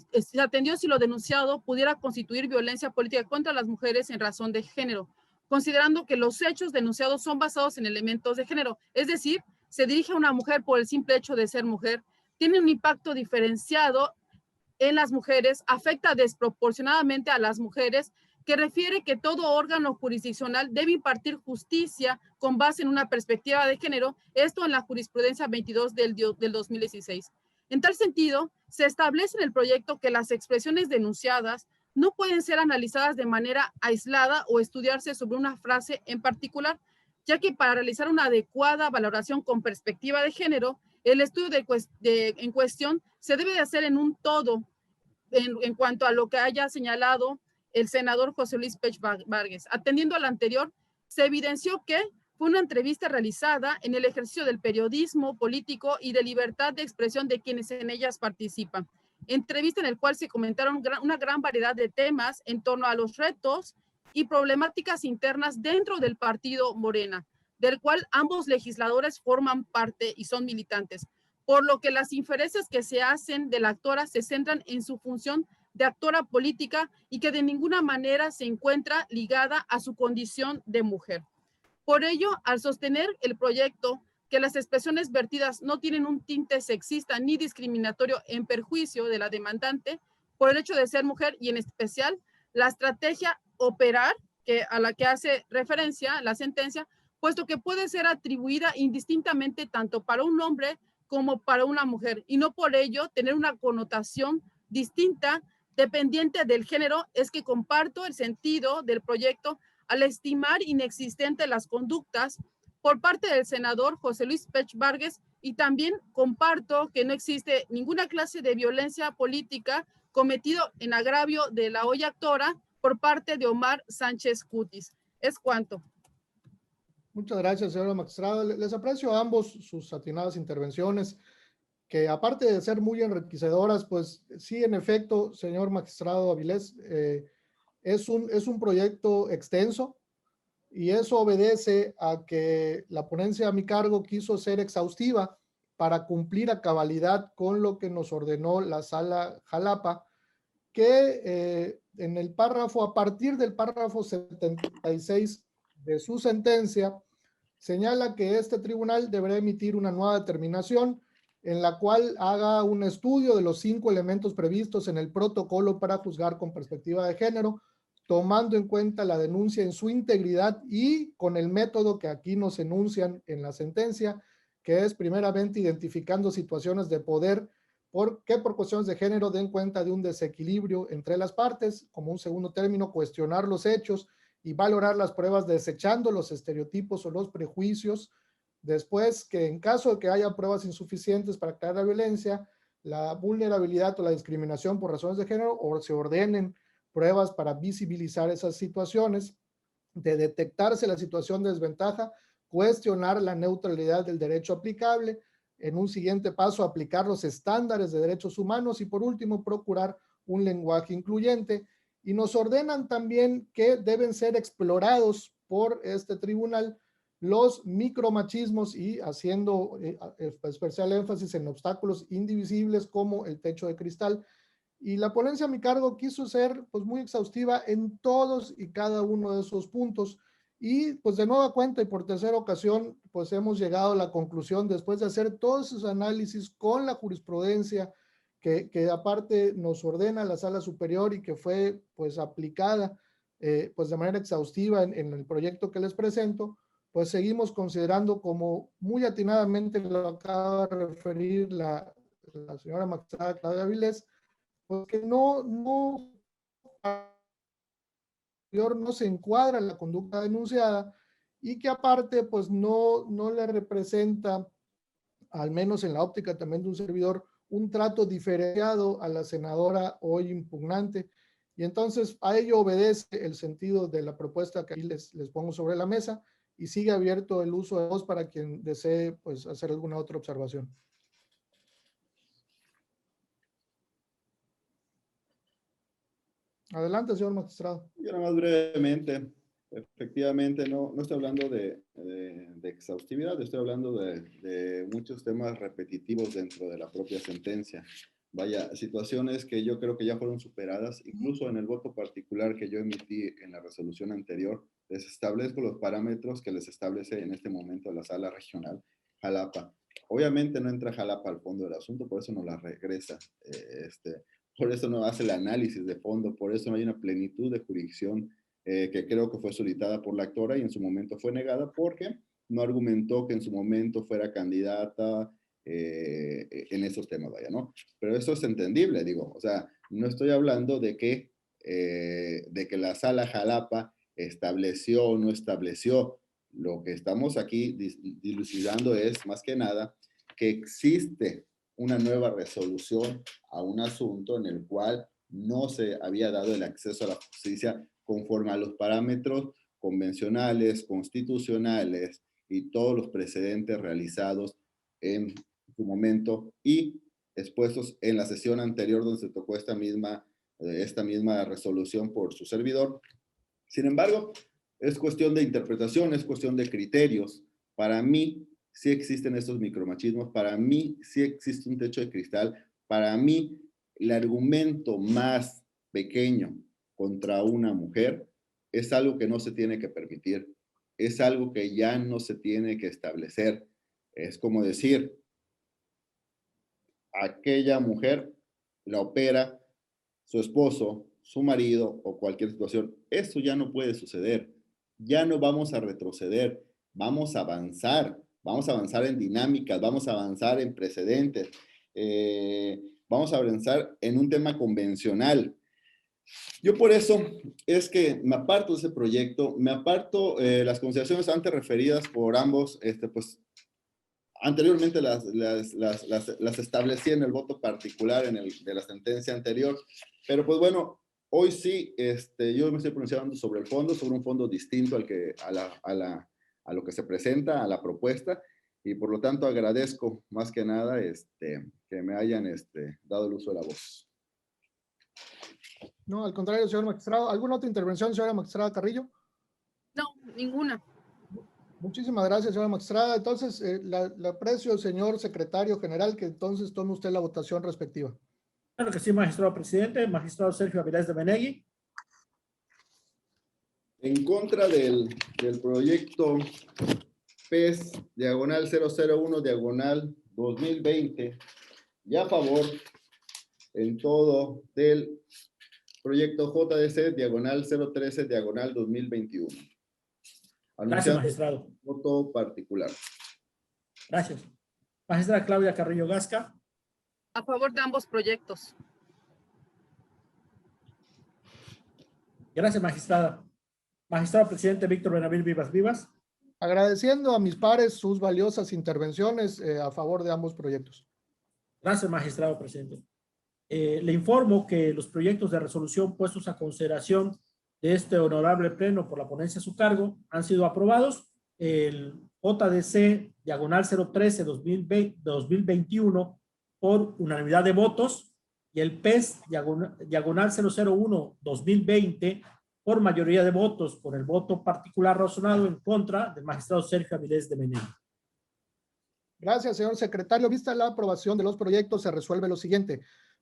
pudiera constituir violencia política contra las mujeres en razón de género, considerando que los hechos denunciados son basados en elementos de género, es decir, se dirige a una mujer por el simple hecho de ser mujer, tiene un impacto diferenciado en las mujeres, afecta desproporcionadamente a las mujeres, que refiere que todo órgano jurisdiccional debe impartir justicia con base en una perspectiva de género, esto en la jurisprudencia 22 del 2016. En tal sentido, se establece en el proyecto que las expresiones denunciadas no pueden ser analizadas de manera aislada o estudiarse sobre una frase en particular, ya que para realizar una adecuada valoración con perspectiva de género, el estudio en cuestión se debe de hacer en un todo en cuanto a lo que haya señalado el senador José Luis Pech Vargas. Atendiendo al anterior, se evidenció que fue una entrevista realizada en el ejercicio del periodismo político y de libertad de expresión de quienes en ellas participan. Entrevista en el cual se comentaron una gran variedad de temas en torno a los retos y problemáticas internas dentro del partido Morena, del cual ambos legisladores forman parte y son militantes, por lo que las inferencias que se hacen de la actora se centran en su función de actora política y que de ninguna manera se encuentra ligada a su condición de mujer. Por ello, al sostener el proyecto que las expresiones vertidas no tienen un tinte sexista ni discriminatorio en perjuicio de la demandante por el hecho de ser mujer y en especial la estrategia operar a la que hace referencia la sentencia, puesto que puede ser atribuida indistintamente tanto para un hombre como para una mujer, y no por ello tener una connotación distinta dependiente del género. Es que comparto el sentido del proyecto al estimar inexistentes las conductas por parte del senador José Luis Pech Vargas, y también comparto que no existe ninguna clase de violencia política cometido en agravio de la hoy actora por parte de Omar Sánchez Cutis. Es cuanto. Muchas gracias, señora magistrada. Les aprecio a ambos sus atinadas intervenciones, que aparte de ser muy enriquecedoras, pues sí, en efecto, señor magistrado Avilés, es un proyecto extenso, y eso obedece a que la ponencia a mi cargo quiso ser exhaustiva para cumplir a cabalidad con lo que nos ordenó la Sala Jalapa, que en el párrafo, a partir del párrafo 76 de su sentencia, señala que este tribunal deberá emitir una nueva determinación en la cual haga un estudio de los 5 elementos previstos en el protocolo para juzgar con perspectiva de género, tomando en cuenta la denuncia en su integridad y con el método que aquí nos enuncian en la sentencia, que es primeramente identificando situaciones de poder que por cuestiones de género den cuenta de un desequilibrio entre las partes. Como un segundo término, cuestionar los hechos y valorar las pruebas desechando los estereotipos o los prejuicios. Después, que en caso de que haya pruebas insuficientes para aclarar la violencia, la vulnerabilidad o la discriminación por razones de género, o se ordenen pruebas para visibilizar esas situaciones. De detectarse la situación de desventaja, cuestionar la neutralidad del derecho aplicable. En un siguiente paso, aplicar los estándares de derechos humanos, y por último, procurar un lenguaje incluyente. Y nos ordenan también que deben ser explorados por este tribunal los micromachismos, y haciendo especial énfasis en obstáculos indivisibles como el techo de cristal. Y la ponencia a mi cargo quiso ser pues muy exhaustiva en todos y cada uno de esos puntos. Y pues de nueva cuenta y por tercera ocasión, pues hemos llegado a la conclusión, después de hacer todos esos análisis con la jurisprudencia que aparte nos ordena la Sala Superior y que fue pues aplicada pues de manera exhaustiva en el proyecto que les presento, pues seguimos considerando, como muy atinadamente lo acaba de referir la señora magistrada Claudia Avilés, porque no se encuadra en la conducta denunciada, y que aparte pues no le representa, al menos en la óptica también de un servidor, un trato diferenciado a la senadora hoy impugnante. Y entonces a ello obedece el sentido de la propuesta que ahí les pongo sobre la mesa, y sigue abierto el uso de voz para quien desee pues hacer alguna otra observación. Adelante, señor magistrado. Yo nada más brevemente, efectivamente, no estoy hablando de exhaustividad, estoy hablando de muchos temas repetitivos dentro de la propia sentencia. Vaya, situaciones que yo creo que ya fueron superadas, incluso en el voto particular que yo emití en la resolución anterior, les establezco los parámetros que les establece en este momento la Sala Regional Jalapa. Obviamente no entra Jalapa al fondo del asunto, por eso no la regresa. Por eso no hace el análisis de fondo, por eso no hay una plenitud de jurisdicción que creo que fue solicitada por la actora y en su momento fue negada porque no argumentó que en su momento fuera candidata en esos temas, vaya, ¿no? Pero eso es entendible, digo, o sea, no estoy hablando de que la Sala Jalapa estableció o no estableció. Lo que estamos aquí dilucidando es, más que nada, que existe una nueva resolución a un asunto en el cual no se había dado el acceso a la justicia conforme a los parámetros convencionales, constitucionales y todos los precedentes realizados en su momento y expuestos en la sesión anterior donde se tocó esta misma resolución por su servidor. Sin embargo, es cuestión de interpretación, es cuestión de criterios. Para mí, sí existen estos micromachismos, para mí sí existe un techo de cristal, para mí el argumento más pequeño contra una mujer es algo que no se tiene que permitir, es algo que ya no se tiene que establecer. Es como decir, aquella mujer la opera su esposo, su marido o cualquier situación. Eso ya no puede suceder. Ya no vamos a retroceder. Vamos a avanzar. Vamos a avanzar en dinámicas. Vamos a avanzar en precedentes. Vamos a avanzar en un tema convencional. Yo por eso es que me aparto de ese proyecto, me aparto las consideraciones antes referidas por ambos, pues anteriormente las establecí en el voto particular de la sentencia anterior, pero pues bueno, hoy sí, yo me estoy pronunciando sobre el fondo, sobre un fondo distinto a lo que se presenta, a la propuesta, y por lo tanto agradezco más que nada que me hayan dado el uso de la voz. No, al contrario, señor magistrado. ¿Alguna otra intervención, señora magistrada Carrillo? No, ninguna. Muchísimas gracias, señora magistrada. Entonces, le aprecio, señor secretario general, que entonces tome usted la votación respectiva. Claro que sí, magistrado presidente. Magistrado Sergio Avilés de Menegui. En contra del proyecto PES, diagonal 001, diagonal 2020, y a favor en todo del proyecto JDC, diagonal 013, diagonal 2021. Gracias, magistrado. Voto particular. Gracias. Magistrada Claudia Carrillo Gasca. A favor de ambos proyectos. Gracias, magistrada. Magistrado presidente Víctor Benavides Vivas Vivas. Agradeciendo a mis pares sus valiosas intervenciones a favor de ambos proyectos. Gracias, magistrado presidente. Le informo que los proyectos de resolución puestos a consideración de este honorable pleno por la ponencia a su cargo han sido aprobados. El JDC diagonal 013 2021 por unanimidad de votos y el PES diagonal 001 2020 por mayoría de votos, con el voto particular razonado en contra del magistrado Sergio Avilés de Menegui. Gracias, señor secretario. Vista la aprobación de los proyectos, se resuelve lo siguiente.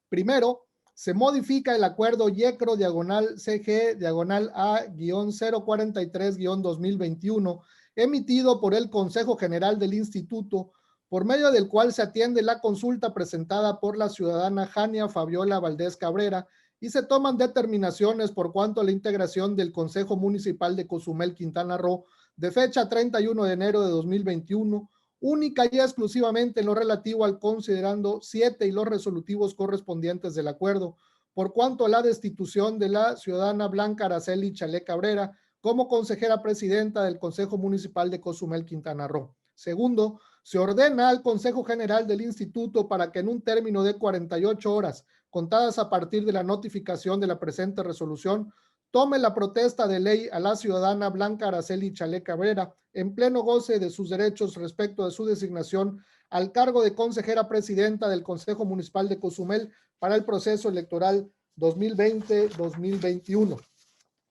Primero, se modifica el acuerdo YECRO diagonal CG diagonal A-043-2021 emitido por el Consejo General del Instituto, por medio del cual se atiende la consulta presentada por la ciudadana Jania Fabiola Valdés Cabrera y se toman determinaciones por cuanto a la integración del Consejo Municipal de Cozumel, Quintana Roo, de fecha 31 de enero de 2021, única y exclusivamente en lo relativo al considerando 7 y los resolutivos correspondientes del acuerdo, por cuanto a la destitución de la ciudadana Blanca Araceli Chalé Cabrera como consejera presidenta del Consejo Municipal de Cozumel, Quintana Roo. Segundo, se ordena al Consejo General del Instituto para que en un término de 48 horas, contadas a partir de la notificación de la presente resolución, tome la protesta de ley a la ciudadana Blanca Araceli Chalé Cabrera en pleno goce de sus derechos respecto de su designación al cargo de consejera presidenta del Consejo Municipal de Cozumel para el proceso electoral 2020-2021.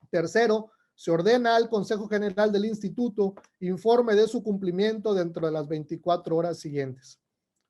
Tercero, se ordena al Consejo General del Instituto informe de su cumplimiento dentro de las 24 horas siguientes.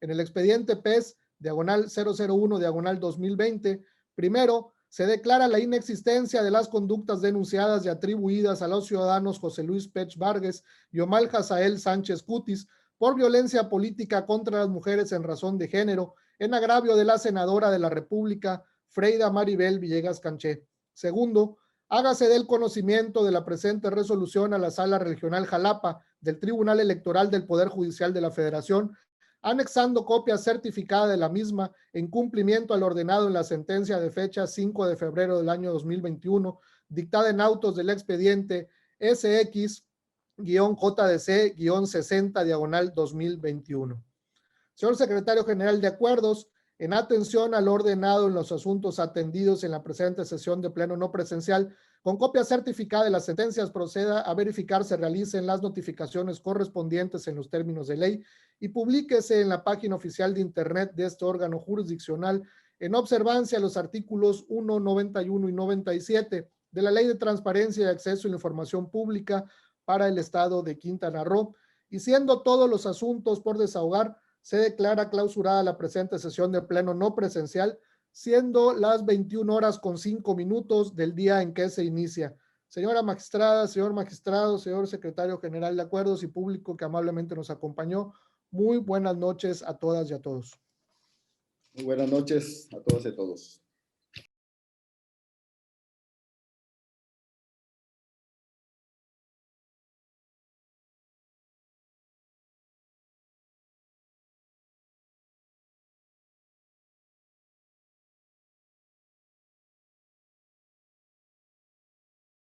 En el expediente PES, diagonal 001, diagonal 2020, primero, se declara la inexistencia de las conductas denunciadas y atribuidas a los ciudadanos José Luis Pech Vargas y Omar Hazael Sánchez Cutis por violencia política contra las mujeres en razón de género, en agravio de la senadora de la República, Freida Maribel Villegas Canché. Segundo, hágase del conocimiento de la presente resolución a la Sala Regional Jalapa del Tribunal Electoral del Poder Judicial de la Federación, anexando copia certificada de la misma en cumplimiento al ordenado en la sentencia de fecha 5 de febrero del año 2021, dictada en autos del expediente SX-JDC-60 diagonal 2021. Señor Secretario General de Acuerdos, en atención al ordenado en los asuntos atendidos en la presente sesión de pleno no presencial, con copia certificada de las sentencias proceda a verificar se realicen las notificaciones correspondientes en los términos de ley y publíquese en la página oficial de Internet de este órgano jurisdiccional en observancia a los artículos 1, 91 y 97 de la Ley de Transparencia y Acceso a la Información Pública para el Estado de Quintana Roo, y siendo todos los asuntos por desahogar, se declara clausurada la presente sesión de pleno no presencial, siendo las 21 horas con 5 minutos del día en que se inicia. Señora magistrada, señor magistrado, señor secretario general de Acuerdos y público que amablemente nos acompañó, muy buenas noches a todas y a todos. Muy buenas noches a todas y a todos.